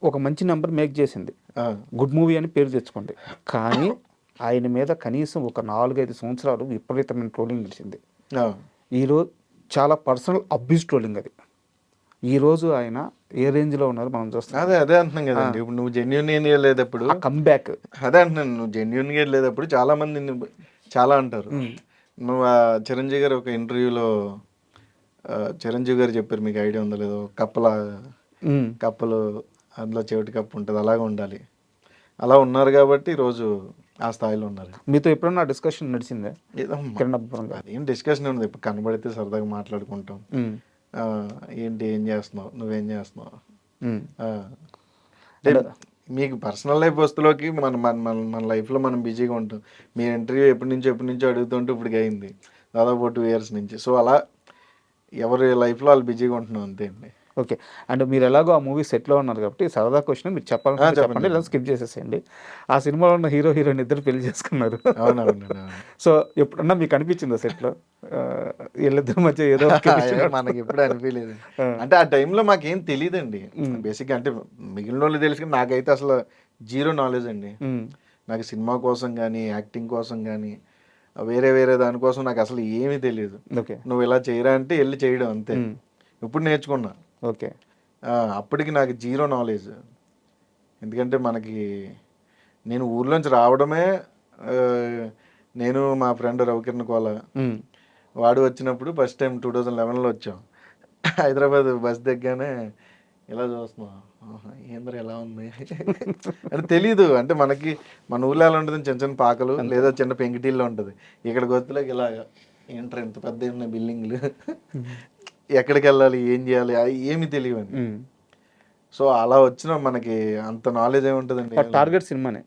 ఒక మంచి నెంబర్ మేక్ చేసింది, గుడ్ మూవీ అని పేరు తెచ్చుకోండి. కానీ ఆయన మీద కనీసం ఒక 4-5 సంవత్సరాలు విపరీతమైన ట్రోలింగ్ నడిచింది. ఈరోజు చాలా పర్సనల్ అబ్యూస్ ట్రోలింగ్ అది. ఈరోజు ఆయన ఏ రేంజ్లో ఉన్నారు మనం చూస్తాం. అదే అంటున్నాం కదండి. ఇప్పుడు నువ్వు జెన్యున్ ఏం వెళ్ళేటప్పుడు కమ్బ్యాక్, అదే అంటున్నాను, నువ్వు జెన్యున్గా వెళ్ళేటప్పుడు చాలా మంది చాలా అంటారు. నువ్వు చిరంజీవి గారు ఒక ఇంటర్వ్యూలో చిరంజీవి గారు చెప్పారు, మీకు ఐడియా ఉందో లేదో, కప్పలు అందులో చెవిటి కప్పు ఉంటుంది, అలాగే ఉండాలి. అలా ఉన్నారు కాబట్టి ఈరోజు ఆ స్థాయిలో ఉన్నారు. మీతో ఎప్పుడన్నా డిస్కషన్ నడిచిందే? అదేం డిస్కషన్ ఉంది, ఇప్పుడు కనబడితే సరదాగా మాట్లాడుకుంటాం. ఏంటి, ఏం చేస్తున్నావు, నువ్వేం చేస్తున్నావు, అంటే మీకు పర్సనల్ లైఫ్ వస్తులోకి మన లైఫ్లో మనం బిజీగా ఉంటాం. మీ ఇంటర్వ్యూ ఎప్పటి నుంచో అడుగుతుంటే ఇప్పటికి అయింది దాదాపు 2 years నుంచి. సో అలా ఎవరి లైఫ్లో వాళ్ళు బిజీగా ఉంటున్నాం, అంతే అండి. ఓకే. అండ్ మీరు ఎలాగో ఆ మూవీ సెట్లో ఉన్నారు కాబట్టి సరదా క్వశ్చన్ మీరు చెప్పాలంటే చెప్పండి, లేదా స్కిప్ చేసేసేయండి. ఆ సినిమాలో ఉన్న హీరో హీరోయిన్ ఇద్దరు పెళ్లి చేసుకున్నారు. అవునవును. సో ఎప్పుడన్నా మీకు అనిపించిందా సెట్లో వీళ్ళిద్దరి మధ్య ఏదో మనకి ఎప్పుడు అనిపించలేదు. అంటే ఆ టైంలో మాకేం తెలియదండి బేసిక్గా. అంటే మిగిలిన వాళ్ళు తెలుసు కానీ నాకైతే అసలు జీరో నాలెడ్జ్ అండి. నాకు సినిమా కోసం కానీ, యాక్టింగ్ కోసం కానీ, వేరే దానికోసం నాకు అసలు ఏమీ తెలియదు. నువ్వు ఇలా చేయరా అంటే వెళ్ళి చేయడం అంతే. ఇప్పుడు నేర్చుకున్నా. ఓకే. అప్పటికి నాకు జీరో నాలెడ్జ్. ఎందుకంటే నేను ఊర్లోంచి రావడమే, నేను మా ఫ్రెండ్ రవికిరణ్ కోల వాడు వచ్చినప్పుడు ఫస్ట్ టైం 2011లో వచ్చాం. హైదరాబాద్ బస్ దిగ్గానే ఇలా చూస్తున్నాం, ఏంద్ర ఎలా ఉంది అంటే తెలీదు. అంటే మన ఊళ్ళో ఎలా ఉంటుంది, చిన్న పాకలు లేదా చిన్న పెంకిటీల్లో ఉంటుంది. ఇక్కడికి వచ్చేలాగా ఇలా ఏంటర్ ఎంత పెద్ద ఉన్నాయి బిల్డింగ్లు, ఎక్కడికి వెళ్ళాలి, ఏం చేయాలి, ఏమి తెలియవండి. సో అలా వచ్చిన మనకి అంత నాలెడ్జ్ ఏముంటుందండి. టార్గెట్ సినిమానే.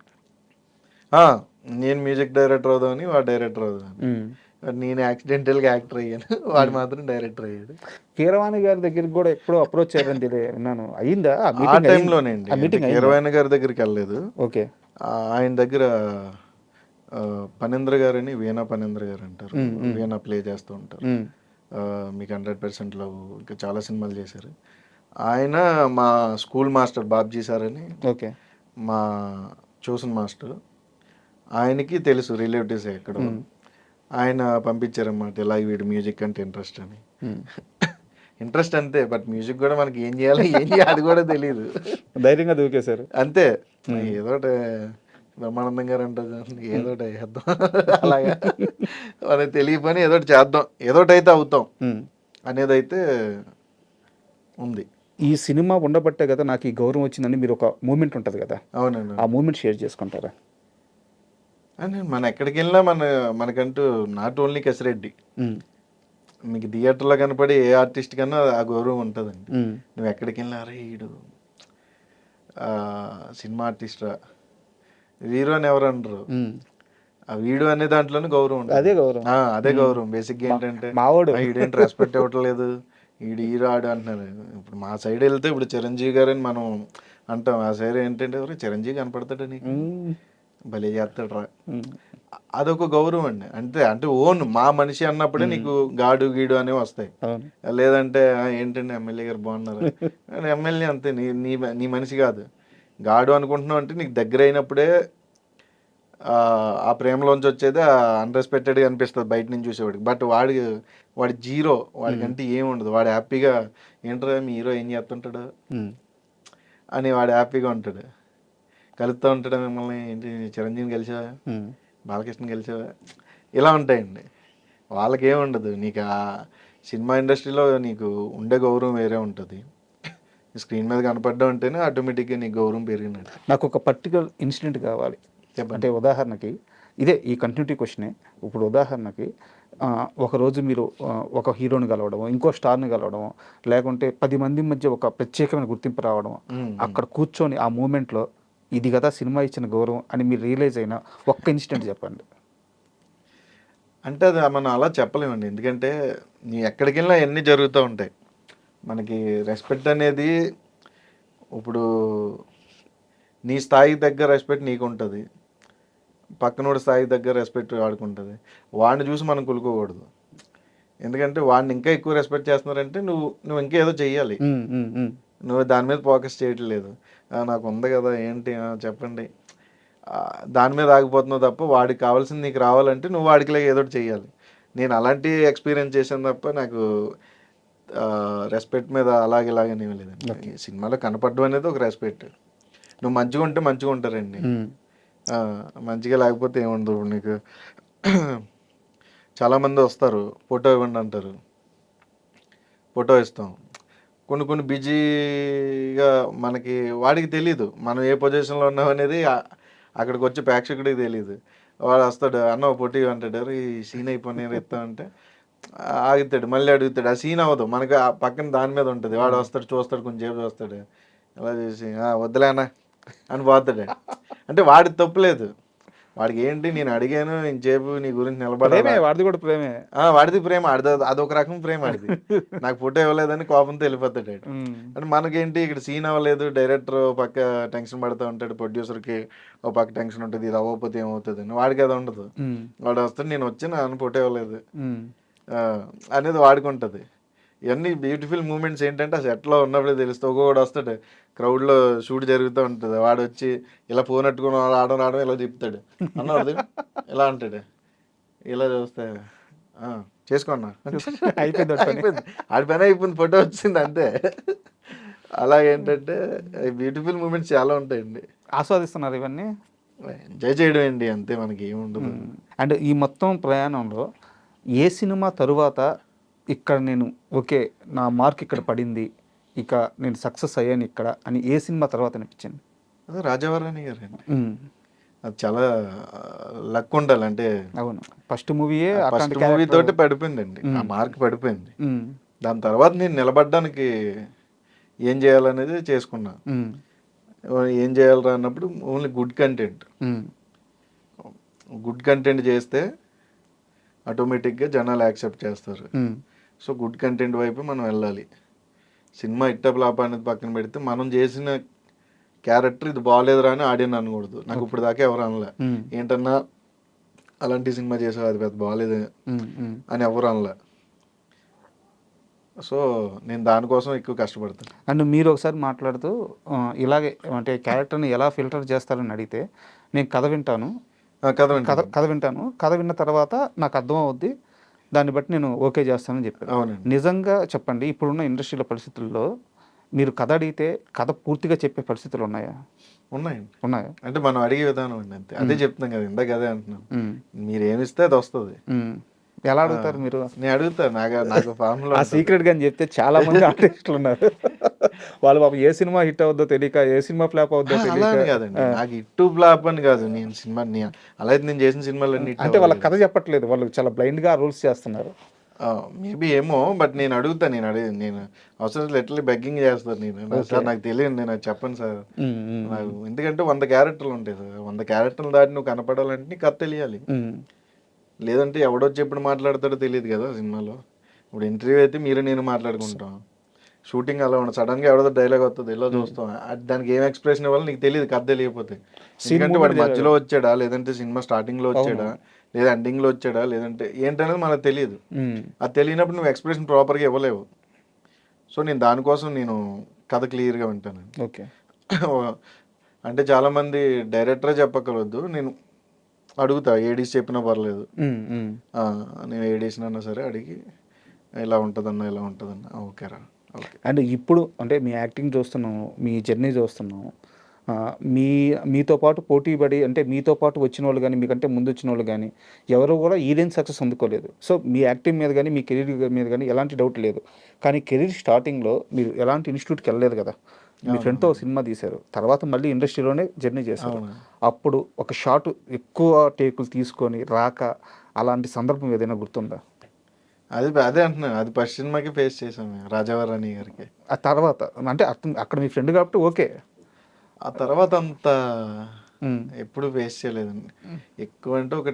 నేను మ్యూజిక్ డైరెక్టర్ అవుదామని, వాడు డైరెక్టర్ అవుదామని. నేను యాక్సిడెంటల్గా యాక్టర్ అయ్యాను, వాడు మాత్రం డైరెక్టర్ అయ్యాడు. కీరవాణి గారి దగ్గరికి కూడా ఎప్పుడో అప్రోచ్ అయ్యారని విన్నాను. అయిందా ఆ టైంలోనే అండి. కీరవాణి గారి దగ్గరికి వెళ్ళలేదు. ఓకే. ఆయన దగ్గర పనేంద్ర గారని, వీణా పనేంద్ర గారు అంటారు, వీణా ప్లే చేస్తూ ఉంటారు. మీకు 100% లవ్, ఇంకా చాలా సినిమాలు చేశారు. ఆయన మా స్కూల్ మాస్టర్ బాబ్జీ సార్ అని, ఓకే, మా ట్యూషన్ మాస్టర్. ఆయనకి తెలుసు రిలేటివ్స్ ఎక్కడో. ఆయన పంపించారన్నమాట, ఇలా వీడు మ్యూజిక్ అంటే ఇంట్రెస్ట్ అని. ఇంట్రెస్ట్ అంతే, బట్ మ్యూజిక్ కూడా మనకి ఏం చేయాలి అది కూడా తెలియదు. ధైర్యంగా దూకేశారు అంతే. ఏదోటి బ్రహ్మానందం గారు అంటారు, ఏదోటి చేద్దాం అలాగా, మనకి తెలియ పని ఏదోటి చేద్దాం, ఏదోటైతే అవుతాం అనేది అయితే ఉంది. ఈ సినిమా ఉండబట్టే కదా నాకు ఈ గౌరవం వచ్చిందని మీరు ఒక మూమెంట్ ఉంటుంది కదా. అవునండి. ఆ మూమెంట్ షేర్ చేసుకుంటారా? అని మనం ఎక్కడికి వెళ్ళినా మనకంటూ నాట్ ఓన్లీ కసిరెడ్డి, మీకు థియేటర్లో కనపడే ఏ ఆర్టిస్ట్ కన్నా ఆ గౌరవం ఉంటుందండి. నువ్వు ఎక్కడికి వెళ్ళినా అరే ఈడు సినిమా ఆర్టిస్టా, వీరు అని ఎవరు అనరు, ఆ వీడు అనే దాంట్లోనే గౌరవం ఉంటుంది. అదే గౌరవం బేసిక్గా. ఏంటంటే ఈడేంటి రెస్పెక్ట్ ఇవ్వట్లేదు, ఈడు హీరో ఆడు అంటున్నారు. ఇప్పుడు మా సైడ్ వెళ్తే ఇప్పుడు చిరంజీవి గారు అని మనం అంటాం, ఆ సైడ్ ఏంటంటే చిరంజీవి కనపడతాడు నీకు, భలే చేస్తాడు రా అదొక గౌరవం అండి. అంతే. అంటే ఓన్ మా మనిషి అన్నప్పుడే నీకు గాడు, గీడు అనేవి వస్తాయి. లేదంటే ఏంటండి ఎమ్మెల్యే గారు బాగున్నారు. ఎమ్మెల్యే అంతే నీ నీ నీ మనిషి కాదు. గాడు అనుకుంటున్నావు అంటే నీకు దగ్గర అయినప్పుడే ఆ ప్రేమలోంచి వచ్చేది అన్రెస్పెక్టెడ్గా అనిపిస్తుంది బయట నుంచి చూసేవాడికి. బట్ వాడి జీరో, వాడికంటే ఏముండదు. వాడు హ్యాపీగా ఏంట్రా మీ హీరో ఏం చేస్తుంటాడు అని వాడు హ్యాపీగా ఉంటాడు. కలుస్తూ ఉంటాడు మిమ్మల్ని, ఏంటి చిరంజీవిని కలిసావా, బాలకృష్ణ కలిసావా, ఇలా ఉంటాయండి. వాళ్ళకేముండదు. నీకు ఆ సినిమా ఇండస్ట్రీలో నీకు ఉండే గౌరవం వేరే ఉంటుంది. స్క్రీన్ మీద కనపడడం అంటేనే ఆటోమేటిక్గా నీకు గౌరవం పెరిగినట్టు. నాకు ఒక పర్టికులర్ ఇన్సిడెంట్ కావాలి. అంటే ఉదాహరణకి ఇదే ఈ కంటిన్యూటీ క్వశ్చనే. ఇప్పుడు ఉదాహరణకి ఒకరోజు మీరు ఒక హీరోని కలవడము, ఇంకో స్టార్ని కలవడము, లేకుంటే 10 మంది మధ్య ఒక ప్రత్యేకమైన గుర్తింపు రావడం, అక్కడ కూర్చొని ఆ మూమెంట్లో ఇది కదా సినిమా ఇచ్చిన గౌరవం అని మీరు రియలైజ్ అయిన ఒక్క ఇన్సిడెంట్ చెప్పండి. అంటే అది మనం అలా చెప్పలేమండి. ఎందుకంటే నీ ఎక్కడికి వెళ్ళినా అన్నీ జరుగుతూ ఉంటాయి. మనకి రెస్పెక్ట్ అనేది ఇప్పుడు నీ స్థాయి దగ్గర రెస్పెక్ట్ నీకు ఉంటుంది, పక్కనోడి స్థాయి దగ్గర రెస్పెక్ట్ వాడుకుంటుంది. వాడిని చూసి మనం కులుకోకూడదు. ఎందుకంటే వాడిని ఇంకా ఎక్కువ రెస్పెక్ట్ చేస్తున్నారంటే నువ్వు ఇంకా ఏదో చెయ్యాలి. నువ్వు దాని మీద ఫోకస్ చేయట్లేదు. నాకు ఉంది కదా ఏంటి చెప్పండి, దాని మీద ఆగిపోతున్నావు తప్ప వాడికి కావాల్సింది నీకు రావాలంటే నువ్వు వాడికి ఏదో ఒకటి చెయ్యాలి. నేను అలాంటి ఎక్స్పీరియన్స్ చేశాను తప్ప నాకు రెస్పెక్ట్ మీద ఇలాగని ఏమీ లేదండి. సినిమాలో కనపడడం అనేది ఒక రెస్పెక్ట్. నువ్వు మంచిగా ఉంటే మంచిగా ఉంటారండి, మంచిగా లేకపోతే ఏముండదు. నీకు చాలామంది వస్తారు, ఫోటో ఇవ్వండి అంటారు, ఫోటో ఇస్తాం. కొన్ని బిజీగా మనకి వాడికి తెలీదు మనం ఏ పొజిషన్లో ఉన్నాం అనేది. అక్కడికి వచ్చి ప్రేక్షకుడికి తెలియదు. వాడు వస్తాడు, అన్న ఫోటో అంటాడు, ఈ సీన్ అయిపోయి ఇస్తామంటే ఆగుతాడు, మళ్ళీ అడుగుతాడు. ఆ సీన్ అవ్వదు, మనకి ఆ పక్కన దాని మీద ఉంటుంది. వాడు వస్తాడు, చూస్తాడు, కొంచెంసేపు చూస్తాడు, అలా చేసి వద్దులేనా అని పోతాడు. అంటే వాడికి తప్పులేదు. వాడికి ఏంటి, నేను అడిగాను ఇంచేపు నీ గురించి నిలబడే, వాడిది కూడా ప్రేమే. వాడిది ప్రేమ, అదొక రకం ప్రేమ ఆడిది. నాకు ఫోటో ఇవ్వలేదని కోపంతో వెళ్ళిపోతాడు. అంటే మనకేంటి ఇక్కడ సీన్ అవ్వలేదు, డైరెక్టర్ పక్క టెన్షన్ పడుతూ ఉంటాడు, ప్రొడ్యూసర్కి ఒక పక్క టెన్షన్ ఉంటుంది, ఇది అవ్వకపోతే ఏమవుతుంది అని. వాడికి అది ఉండదు. వాడు వస్తాడు, నేను వచ్చి నన్ను ఫోటో ఇవ్వలేదు అనేది వాడికి ఉంటుంది. ఇవన్నీ బ్యూటిఫుల్ మూమెంట్స్ ఏంటంటే ఆ సెట్లో ఉన్నప్పుడే తెలుస్తుంది. ఒక్కొక్కడు వస్తాడు, క్రౌడ్లో షూట్ జరుగుతూ ఉంటుంది, వాడు వచ్చి ఇలా ఫోన్ పెట్టుకుని రావడం ఇలా చెప్తాడు, అన్నది ఇలా అంటాడు, ఇలా చూస్తే చేసుకోన్నా అయిపోయింది, ఆడి పని అయిపోయింది, ఫోటో వచ్చింది అంతే. అలా ఏంటంటే బ్యూటిఫుల్ మూమెంట్స్ చాలా ఉంటాయండి. ఆస్వాదిస్తున్నారు ఇవన్నీ, ఎంజాయ్ చేయడం అండి అంతే, మనకి ఏముండదు. అండ్ ఈ మొత్తం ప్రయాణంలో ఏ సినిమా తరువాత ఇక్కడ నేను ఓకే నా మార్క్ ఇక్కడ పడింది, ఇక నేను సక్సెస్ అయ్యాను ఇక్కడ అని ఏ సినిమా తర్వాత అనిపించింది? అదే రాజావారాణి గారు అండి. అది చాలా లక్ ఉండాలి. అంటే అవును, ఫస్ట్ మూవీయే ఫస్ట్ మూవీ తోటి పడిపోయిందండి, ఆ మార్క్ పడిపోయింది. దాని తర్వాత నేను నిలబడడానికి ఏం చేయాలనేది చేసుకున్నా. ఏం చేయాలరా అన్నప్పుడు ఓన్లీ గుడ్ కంటెంట్ చేస్తే ఆటోమేటిక్గా జనాలు యాక్సెప్ట్ చేస్తారు. సో గుడ్ కంటెంట్ వైపు మనం వెళ్ళాలి. సినిమా ఫ్లాప్ అనేది పక్కన పెడితే మనం చేసిన క్యారెక్టర్ ఇది బాగాలేదురా అని ఆడియన్ అనకూడదు. నాకు ఇప్పుడు దాకా ఎవరు అనలే, ఏంటన్నా అలాంటి సినిమా చేసావు అది పెద్ద బాగాలేదు అని ఎవరు అనలే. సో నేను దానికోసం ఎక్కువ కష్టపడతాను. అండ్ మీరు ఒకసారి మాట్లాడుతూ ఇలాగే అంటే క్యారెక్టర్ని ఎలా ఫిల్టర్ చేస్తారని అడిగితే, నేను కథ వింటాను, కథ విన్న తర్వాత నాకు అర్థం అవుద్ది, దాన్ని బట్టి నేను ఓకే చేస్తానని చెప్పాను. అవునండి. నిజంగా చెప్పండి, ఇప్పుడున్న ఇండస్ట్రీల పరిస్థితుల్లో మీరు కథ అడిగితే కథ పూర్తిగా చెప్పే పరిస్థితులు ఉన్నాయా? ఉన్నాయా అంటే మనం అడిగే విధానం అండి అంతే. అదే చెప్తున్నాం కదా, ఇందాక అదే అంటున్నాం, మీరు ఏమిస్తే అది వస్తుంది. ఎలా అడుగుతారు మీరు? నేను అడుగుతాను, నాకు ఫార్ములా ఆ సీక్రెట్ గా అని చెప్తే చాలా మంది ఆర్టిస్టులు ఉన్నారు, వాళ్ళు పాపం ఏ సినిమా హిట్ అవుద్దో తెలియక, ఏ సినిమా ఫ్లాప్ అవుద్దో తెలియక. కాదండి, నాకు హిట్ ఫ్లాప్ అని కాదు, నేను సినిమా అలా అయితే నేను చేసిన సినిమాలన్నీ అంటే వాళ్ళ కథ చెప్పట్లేదు, వాళ్ళు చాలా బ్లైండ్ గా రూల్స్ చేస్తున్నారు. మేబీ ఏమో, బట్ నేను అడుగుతాను, నేను అవసరం ఎట్లా బెగ్గింగ్ చేస్తాను. నేను సార్ నాకు తెలియదు, నేను అది చెప్పను సార్ నాకు, ఎందుకంటే 100 క్యారెక్టర్లు ఉంటాయి సార్, 100 క్యారెక్టర్లు దాటి నువ్వు కనపడాలంటే నీకు కథ తెలియాలి. లేదంటే ఎవడొచ్చి ఎప్పుడు మాట్లాడతాడో తెలియదు కదా సినిమాలో. ఇప్పుడు ఇంటర్వ్యూ అయితే మీరు నేను మాట్లాడుకుంటాం, షూటింగ్ అలా ఉండదు. సడన్గా ఎవడో డైలాగ్ వస్తుంది, ఇలా చూస్తాం, దానికి ఏం ఎక్స్ప్రెషన్ ఇవ్వాలో నీకు తెలియదు కథ తెలియకపోతే. ఎందుకంటే వాడు మధ్యలో వచ్చాడా, లేదంటే సినిమా స్టార్టింగ్లో వచ్చాడా, లేదా ఎండింగ్లో వచ్చాడా, లేదంటే ఏంటనేది మనకు తెలియదు. అది తెలియనప్పుడు నువ్వు ఎక్స్ప్రెషన్ ప్రాపర్గా ఇవ్వలేవు. సో నేను దానికోసం నేను కథ క్లియర్గా వింటాను. ఓకే. అంటే చాలామంది డైరెక్టరే చెప్పక్కర్వద్దు, నేను అడుగుతా, ఏడీస్ చెప్పినా పర్లేదు, నేను ఏడీస్నన్నా సరే అడిగి ఇలా ఉంటుందన్నా ఇలా ఉంటుందన్నా ఓకేరా ఓకే. అండ్ ఇప్పుడు అంటే మీ యాక్టింగ్ చూస్తున్నాము, మీ జర్నీ చూస్తున్నాము, మీతో పాటు పోటీ పడి అంటే మీతో పాటు వచ్చిన వాళ్ళు కానీ, మీకంటే ముందు వచ్చిన వాళ్ళు కానీ ఎవరు కూడా ఈ రేంజ్ సక్సెస్ అందుకోలేదు. సో మీ యాక్టింగ్ మీద కానీ మీ కెరీర్ మీద కానీ ఎలాంటి డౌట్ లేదు. కానీ కెరీర్ స్టార్టింగ్లో మీరు ఎలాంటి ఇన్స్టిట్యూట్కి వెళ్ళలేదు కదా, మీ ఫ్రెండ్తో సినిమా తీశారు, తర్వాత మళ్ళీ ఇండస్ట్రీలోనే జర్నీ చేశారు. అప్పుడు ఒక షాట్ ఎక్కువ టేకులు తీసుకొని రాక అలాంటి సందర్భం ఏదైనా గుర్తుందా? అదే అంటున్నాను, అది ఫస్ట్ సినిమాకి ఫేస్ చేసాము రాజావారాణి గారికి. ఆ తర్వాత అంటే అక్కడ మీ ఫ్రెండ్ కాబట్టి ఓకే, ఆ తర్వాత అంత ఎప్పుడు ఫేస్ చేయలేదండి. ఎక్కువ అంటే ఒక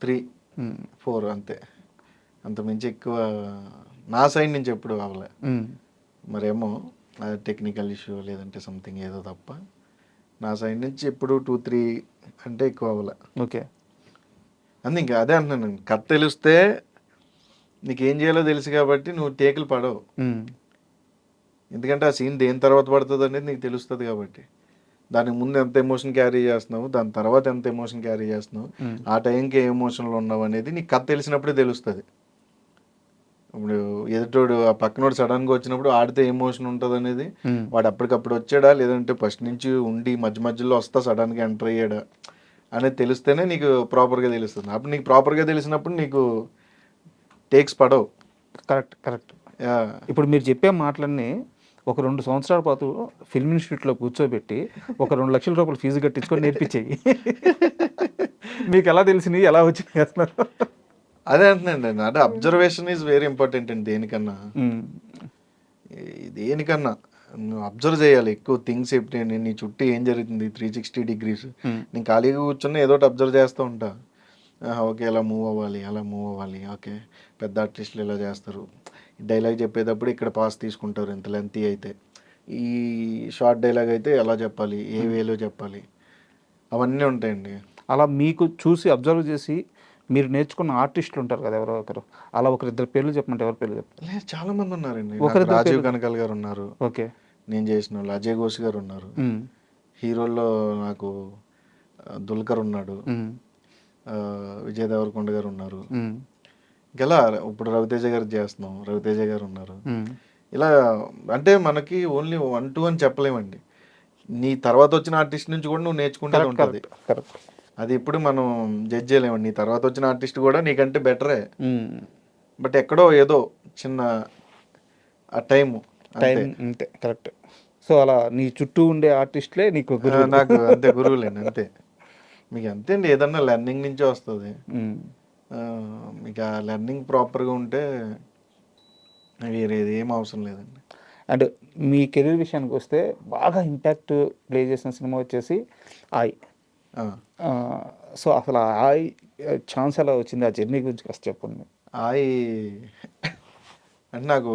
3-4 అంతే, అంత మించి ఎక్కువ నా సైడ్ నుంచి ఎప్పుడు అవ్వలే. మరేమో అది టెక్నికల్ ఇష్యూ లేదంటే సంథింగ్ ఏదో తప్ప నా సైడ్ నుంచి ఎప్పుడు 2-3 అంటే ఎక్కువ అవ్వలే. ఓకే. అందు ఇంకా అదే అంటున్నాను, కథ తెలిస్తే నీకేం చేయాలో తెలుసు కాబట్టి నువ్వు టేకులు పడవు. ఎందుకంటే ఆ సీన్ దేని తర్వాత పడుతుంది అనేది నీకు తెలుస్తుంది కాబట్టి. దానికి ముందు ఎంత ఎమోషన్ క్యారీ చేస్తున్నావు, దాని తర్వాత ఎంత ఎమోషన్ క్యారీ చేస్తున్నావు, ఆ టైంకి ఏ ఎమోషన్లో ఉన్నావు అనేది నీకు కథ తెలిసినప్పుడే తెలుస్తుంది. ఇప్పుడు ఎదుటోడు ఆ పక్కనోడు సడన్గా వచ్చినప్పుడు ఆడితే ఎమోషన్ ఉంటుంది అనేది, వాడు అప్పటికప్పుడు వచ్చాడా లేదంటే ఫస్ట్ నుంచి ఉండి మధ్య మధ్యలో వస్తా సడన్గా ఎంటర్ అయ్యాడా అనేది తెలిస్తేనే నీకు ప్రాపర్గా తెలుస్తుంది. అప్పుడు నీకు ప్రాపర్గా తెలిసినప్పుడు నీకు టేక్స్ పడవు. కరెక్ట్. ఇప్పుడు మీరు చెప్పే మాటలన్నీ ఒక 2 సంవత్సరాల పాటు ఫిల్మ్ ఇన్స్టిట్యూట్లో కూర్చోబెట్టి ఒక 2 లక్షల రూపాయలు ఫీజు కట్టించుకొని నేర్పించేయి. మీకు ఎలా తెలిసినాయి, ఎలా వచ్చినాయి అసలు? అదే అంటున్నాండి, అంటే అబ్జర్వేషన్ ఈజ్ వెరీ ఇంపార్టెంట్ అండి. దేనికన్నా నువ్వు అబ్జర్వ్ చేయాలి ఎక్కువ థింగ్స్. ఎప్పుడు నీ చుట్టూ ఏం జరుగుతుంది 360 degrees. నేను ఖాళీగా కూర్చున్నా ఏదో ఒకటి అబ్జర్వ్ చేస్తూ ఉంటా. ఓకే ఇలా మూవ్ అవ్వాలి, ఓకే పెద్ద ఆర్టిస్టులు ఇలా చేస్తారు, డైలాగ్ చెప్పేటప్పుడు ఇక్కడ పాస్ తీసుకుంటారు ఇంత లెంతీ అయితే, ఈ షార్ట్ డైలాగ్ అయితే ఎలా చెప్పాలి, ఏ వేలో చెప్పాలి, అవన్నీ ఉంటాయండి. అలా మీకు చూసి అబ్జర్వ్ చేసి మీరు నేర్చుకున్న ఆర్టిస్టులు ఉంటారు కదా ఎవరో ఒకరు, అలా 1-2 పేర్లు చెప్పమంటే ఎవరి పేర్లు చెప్తారు? లేదు, చాలా మంది ఉన్నారండి. రాజీవ్ కనకాల్ గారు ఉన్నారు, ఓకే, నేను చేసిన వాళ్ళు. అజయ్ ఘోష్ గారు ఉన్నారు. హీరోల్లో నాకు దుల్కర్ ఉన్నాడు, విజయ్ దేవరకొండ గారు ఉన్నారు. ఇలా ఇప్పుడు రవితేజ గారు చేస్తున్నాం, రవితేజ గారు ఉన్నారు. ఇలా అంటే మనకి ఓన్లీ 1-2 చెప్పలేమండి. నీ తర్వాత వచ్చిన ఆర్టిస్ట్ నుంచి కూడా నువ్వు నేర్చుకుంటే ఉంటుంది. అది ఇప్పుడు మనం జడ్జ్ చేయలేమండి. నీ తర్వాత వచ్చిన ఆర్టిస్ట్ కూడా నీకంటే బెటరే, బట్ ఎక్కడో ఏదో చిన్న ఆ టైం అంతే. కరెక్ట్. సో అలా నీ చుట్టూ ఉండే ఆర్టిస్టులే నీకు నాకు అంతే గురువులేండి. అంతే, మీకు అంతే అండి. ఏదన్నా లెర్నింగ్ నుంచే వస్తుంది. మీకు ఆ లెర్నింగ్ ప్రాపర్గా ఉంటే వేరేది ఏం అవసరం లేదండి. అండ్ మీ కెరీర్ విషయానికి వస్తే బాగా ఇంపాక్ట్ ప్లే చేసిన సినిమా వచ్చేసి ఆయ్. సో అసలు ఆయ్ ఛాన్స్ ఎలా వచ్చింది, ఆ జర్నీ గురించి కాస్త చెప్పండి. ఆయ్ అంటే నాకు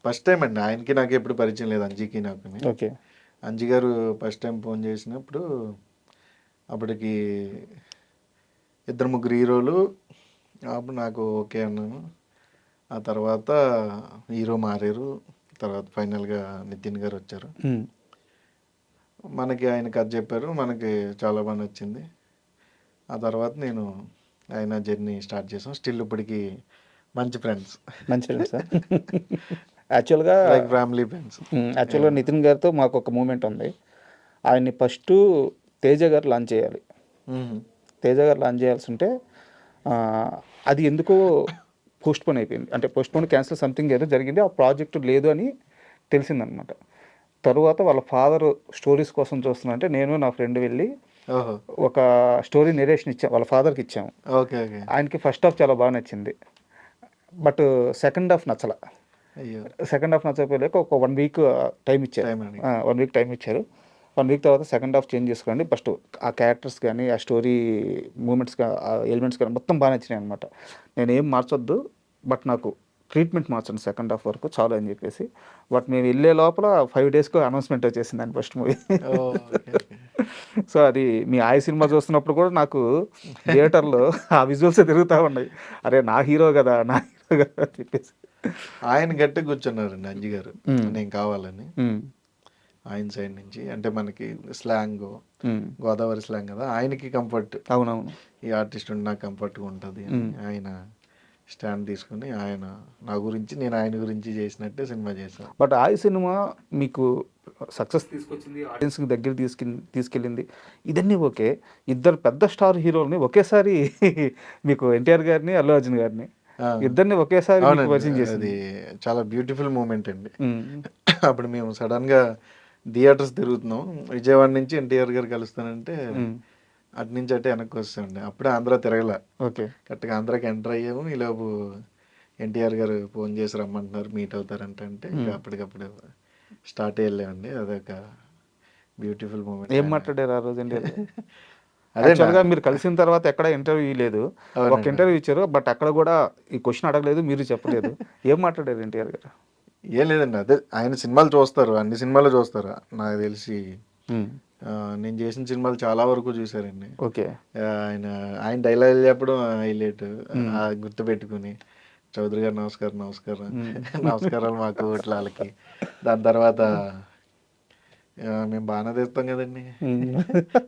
ఫస్ట్ టైం అండి, ఆయనకి నాకు ఎప్పుడు పరిచయం లేదు, అంజీకి నాకు. ఓకే. అంజీ గారు ఫస్ట్ టైం ఫోన్ చేసినప్పుడు అప్పటికి 2-3 హీరోలు, అప్పుడు నాకు ఓకే అన్నాను. ఆ తర్వాత హీరో మారారు, తర్వాత ఫైనల్గా నితిన్ గారు వచ్చారు. మనకి ఆయన కథ చెప్పారు, మనకి చాలా బాగా నచ్చింది. ఆ తర్వాత నేను ఆయన జర్నీ స్టార్ట్ చేసాం. స్టిల్ ఇప్పటికి మంచి ఫ్రెండ్స్. యాక్చువల్గా ఫ్యామిలీ ఫ్రెండ్స్. యాక్చువల్గా నితిన్ గారితో మాకు ఒక మూమెంట్ ఉంది. ఆయన్ని ఫస్ట్ తేజ గారు లాంచ్ చేయాలి. తేజ గారు లాంచ్ చేయాల్సి ఉంటే అది ఎందుకో పోస్ట్పోన్ అయిపోయింది. అంటే పోస్ట్పోన్ క్యాన్సిల్ సంథింగ్ ఏదో జరిగింది, ఆ ప్రాజెక్టు లేదు అని తెలిసిందనమాట. తరువాత వాళ్ళ ఫాదర్ స్టోరీస్ కోసం చూస్తున్నా నేను నా ఫ్రెండ్ వెళ్ళి ఒక స్టోరీ నెరేషన్ ఇచ్చాం, వాళ్ళ ఫాదర్కి ఇచ్చాము. ఓకే. ఆయనకి ఫస్ట్ హాఫ్ చాలా బాగా నచ్చింది, బట్ సెకండ్ హాఫ్ నచ్చల. సెకండ్ హాఫ్ నచ్చకపోలేక ఒక 1 వీక్ టైం ఇచ్చారు. 1 వీక్ టైం ఇచ్చారు. 1 వీక్ తర్వాత సెకండ్ హాఫ్ చేంజ్ చేసుకోండి, ఫస్ట్ ఆ క్యారెక్టర్స్ కానీ ఆ స్టోరీ మూమెంట్స్ ఆ ఎలిమెంట్స్ కానీ మొత్తం బాగా నచ్చినాయి అనమాట. నేనేం మార్చొద్దు, బట్ నాకు ట్రీట్మెంట్ మార్చండి సెకండ్ హాఫ్ వరకు చాలు అని చెప్పేసి. బట్ మేము వెళ్ళే లోపల 5 డేస్‌కో అనౌన్స్‌మెంట్ వచ్చేసింది దాని ఫస్ట్ మూవీ. సో అది మీ ఆయ సినిమా చూస్తున్నప్పుడు కూడా నాకు థియేటర్‌లో ఆ విజువల్సే తిరుగుతా ఉన్నాయి. అరే నా హీరో కదా, నా హీరో కదా అని చెప్పేసి. ఆయన గట్టిగా కూర్చున్నారండి అంజి గారు, నేను కావాలని. హ్మ్. ఆయన సైడ్ నుంచి అంటే మనకి స్లాంగ్ హ్మ్. గోదావరి స్లాంగ్ కదా, ఆయనకి కంఫర్ట్, అవునవును. ఈ ఆర్టిస్ట్ ఉంటే నాకు కంఫర్ట్గా ఉంటుంది అని ఆయన స్టాండ్ తీసుకుని ఆయన నా గురించి నేను ఆయన గురించి చేసినట్టే సినిమా చేశాను. బట్ ఆయ సినిమా మీకు సక్సెస్ తీసుకొచ్చింది, ఆడియన్స్కి దగ్గర తీసుకెళ్ళింది, ఇదన్నీ ఓకే. ఇద్దరు పెద్ద స్టార్ హీరోల్ని ఒకేసారి మీకు ఎన్టీఆర్ గారిని, అల్లు అర్జున్ గారిని ఇద్దరిని ఒకేసారి మీకు అవునండి, పరిచయం చేసింది. అది చాలా బ్యూటిఫుల్ మూమెంట్ అండి. ఉమ్. అప్పుడు మేము సడన్గా థియేటర్స్ తిరుగుతున్నాం, విజయవాడ నుంచి ఎన్టీఆర్ గారు కలుస్తానంటే అటు నుంచి అటే వెనక్కి వస్తామండి. అప్పుడే ఆంధ్ర తిరగలే, ఓకే. కరెక్ట్గా ఆంధ్రాకి ఎంటర్ అయ్యాము. ఈలోపు ఎన్టీఆర్ గారు ఫోన్ చేసి రమ్మంటున్నారు, మీట్ అవుతారంట అంటే ఇంకా అప్పటికప్పుడు స్టార్ట్ అయ్యామండి. అదొక బ్యూటిఫుల్ మూమెంట్. ఏం మాట్లాడారు ఆ రోజు ఎన్టీఆర్ గారు? అదే యాక్చువల్గా మీరు కలిసిన తర్వాత ఎక్కడ ఇంటర్వ్యూ లేదు, ఒక ఇంటర్వ్యూ ఇచ్చారు, బట్ అక్కడ కూడా ఈ క్వశ్చన్ అడగలేదు, మీరు చెప్పలేదు. ఏం మాట్లాడారు ఎన్టీఆర్ గారు? ఏం లేదండి, అదే ఆయన సినిమాలు చూస్తారు, అన్ని సినిమాలు చూస్తారు నాకు తెలిసి. నేను చేసిన సినిమాలు చాలా వరకు చూసారండి. ఓకే. ఆయన ఆయన డైలాగ్ చెప్పడం హైలైట్, గుర్తుపెట్టుకుని చౌదరి గారు నమస్కారం నమస్కారం నమస్కారాలు మాకు ఇట్లా వాళ్ళకి. దాని తర్వాత మేము బాగానే తీస్తాం కదండి,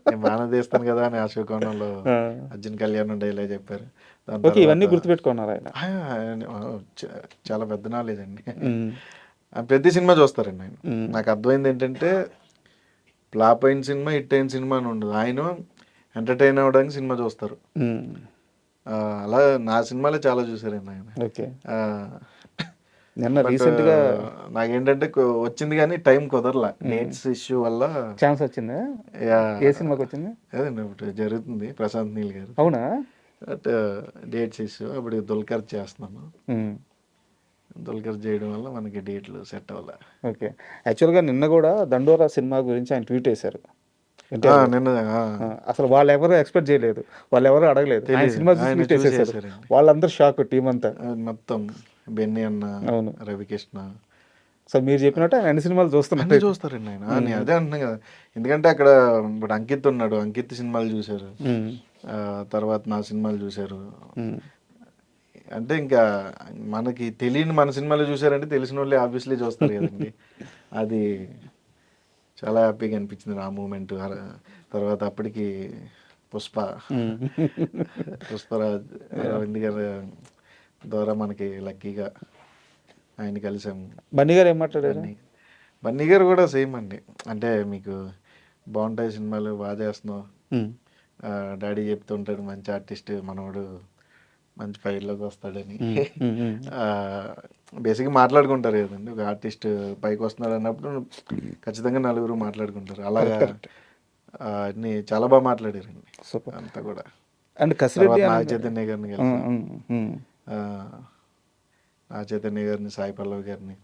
నేను బాగానే తీస్తాను కదా అని అశోకోణంలో అర్జున్ కళ్యాణ్ డైలాగ్ చెప్పారు. ఓకే, ఇవన్నీ గుర్తుపెట్టుకున్నారు ఆయన. చాలా పెద్ద నాలెడ్జ్ అండి. ప్రతి సినిమా చూస్తారండి ఆయన. నాకు అర్థమైంది ఏంటంటే ఫ్లాప్ అయిన సినిమా, హిట్ అయిన సినిమా అని ఉండదు, ఆయన ఎంటర్టైన్ అవ్వడానికి సినిమా చూస్తారు. అలా నా సినిమాలే చాలా చూసారండి ఆయన. ఓకే. నిన్న రీసెంట్గా నాకేంటంటే వచ్చింది కానీ టైం కుదరలా, డేట్స్ ఇష్యూ వల్ల. ఛాన్స్ వచ్చిందా? ఏ సినిమాకి వచ్చింది? అదండి ఇప్పుడు జరుగుతుంది ప్రశాంత్ నీల్ గారు. అవునా? బట్ డేట్స్ ఇష్యూ, అప్పుడు దుల్కర్ చేస్తున్నాను. దుల్కర్ చేయడం వల్ల మనకి డేట్లు సెట్ అవ్వాలి. ఓకే. యాక్చువల్గా నిన్న కూడా దండోరా సినిమా గురించి ఆయన ట్వీట్ వేశారు. నిన్న అసలు వాళ్ళు ఎవరు ఎక్స్పెక్ట్ చేయలేదు, వాళ్ళు ఎవరు అడగలేదు, ఆయన సినిమా చూసేసారు. వాళ్ళందరూ షాక్, టీం అంతా మొత్తం. బెన్నీ అన్న, అవును, రవికృష్ణ. సో మీరు చెప్పినట్టు ఆయన అన్ని సినిమాలు చూస్తున్నారు, చూస్తారండి ఆయన. నేను అదే అంటున్నాను కదా, ఎందుకంటే అక్కడ ఇప్పుడు అంకిత్ ఉన్నాడు, అంకిత్ సినిమాలు చూశారు, తర్వాత నా సినిమాలు చూశారు. అంటే ఇంకా మనకి తెలియని మన సినిమాలు చూసారంటే తెలిసిన వాళ్ళే ఆబ్వియస్లీ చూస్తారు కదండి. అది చాలా హ్యాపీగా అనిపించింది ఆ మూమెంట్. తర్వాత అప్పటికి పుష్పరాజ్ రవీంద్ర గారి ద్వారా మనకి లక్కీగా ఆయన కలిసాము. బన్నీ గారు ఏం మాట్లాడారు? బన్నీ గారు కూడా సేమ్ అండి, అంటే మీకు బాగుంటాయి సినిమాలు, బాగా చేస్తున్నావు, డాడీ చెప్తుంటాడు మంచి ఆర్టిస్ట్ మనవాడు, మంచి ఫైల్లోకి వస్తాడని. బేసిక్గా మాట్లాడుకుంటారు కదండి, ఒక ఆర్టిస్ట్ పైకి వస్తున్నాడు అన్నప్పుడు ఖచ్చితంగా నలుగురు మాట్లాడుకుంటారు. అలాగా అన్ని చాలా బాగా మాట్లాడారండి అంతా కూడా. అండ్ కసిరెడ్డి నాగ చైతన్య గారిని కలిసి, నాగ చైతన్య గారిని, సాయి పల్లవి గారిని,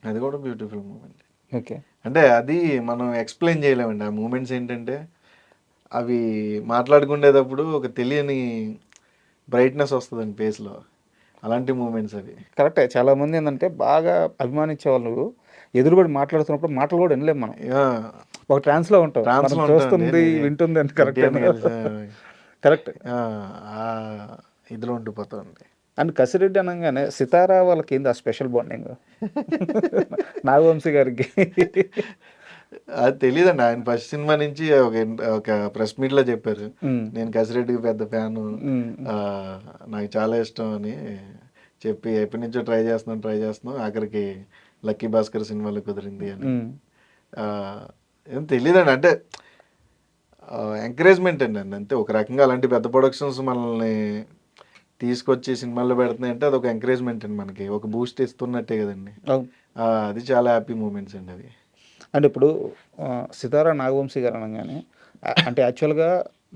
అది కూడా బ్యూటిఫుల్ మూమెంట్. ఓకే. అంటే అది మనం ఎక్స్ప్లెయిన్ చేయలేమండి. ఆ మూమెంట్స్ ఏంటంటే అవి మాట్లాడుకునేటప్పుడు ఒక తెలియని బ్రైట్నెస్ వస్తుందండి ఫేస్లో, అలాంటి మూమెంట్స్ అవి. కరెక్టే. చాలా మంది ఏంటంటే బాగా అభిమానించే వాళ్ళు ఎదురుబడి మాట్లాడుతున్నప్పుడు మాటలు కూడా వినలేము మనం, ఒక ట్రాన్స్లో ఉంటాం, చూస్తుంది వింటుంది అని. కరెక్ట్ కరెక్ట్ ఇదిలో ఉండిపోతుంది. అండ్ కసిరెడ్డి అనగానే సితారా వాళ్ళకి ఏంది ఆ స్పెషల్ బాండింగ్ నాగవంశీ గారికి? అది తెలియదండి, ఆయన ఫస్ట్ సినిమా నుంచి ఒక ప్రెస్ మీట్లో చెప్పారు, నేను కసిరెడ్డికి పెద్ద ఫ్యాను, నాకు చాలా ఇష్టం అని చెప్పి ఎప్పటి నుంచో ట్రై చేస్తున్నాం, ఆఖరికి లక్కీ భాస్కర్ సినిమాలో కుదిరింది అని. ఏం తెలియదండి, అంటే ఎంకరేజ్మెంట్ అండి అంతే. ఒక రకంగా అలాంటి పెద్ద ప్రొడక్షన్స్ మనల్ని తీసుకొచ్చి సినిమాల్లో పెడుతున్నాయి అంటే అదొక ఎంకరేజ్మెంట్ అండి, మనకి ఒక బూస్ట్ ఇస్తున్నట్టే కదండి. అది చాలా హ్యాపీ మూమెంట్స్ అండి అది. అంటే ఇప్పుడు సితారా నాగవంశీ గారు అనగానే, అంటే యాక్చువల్గా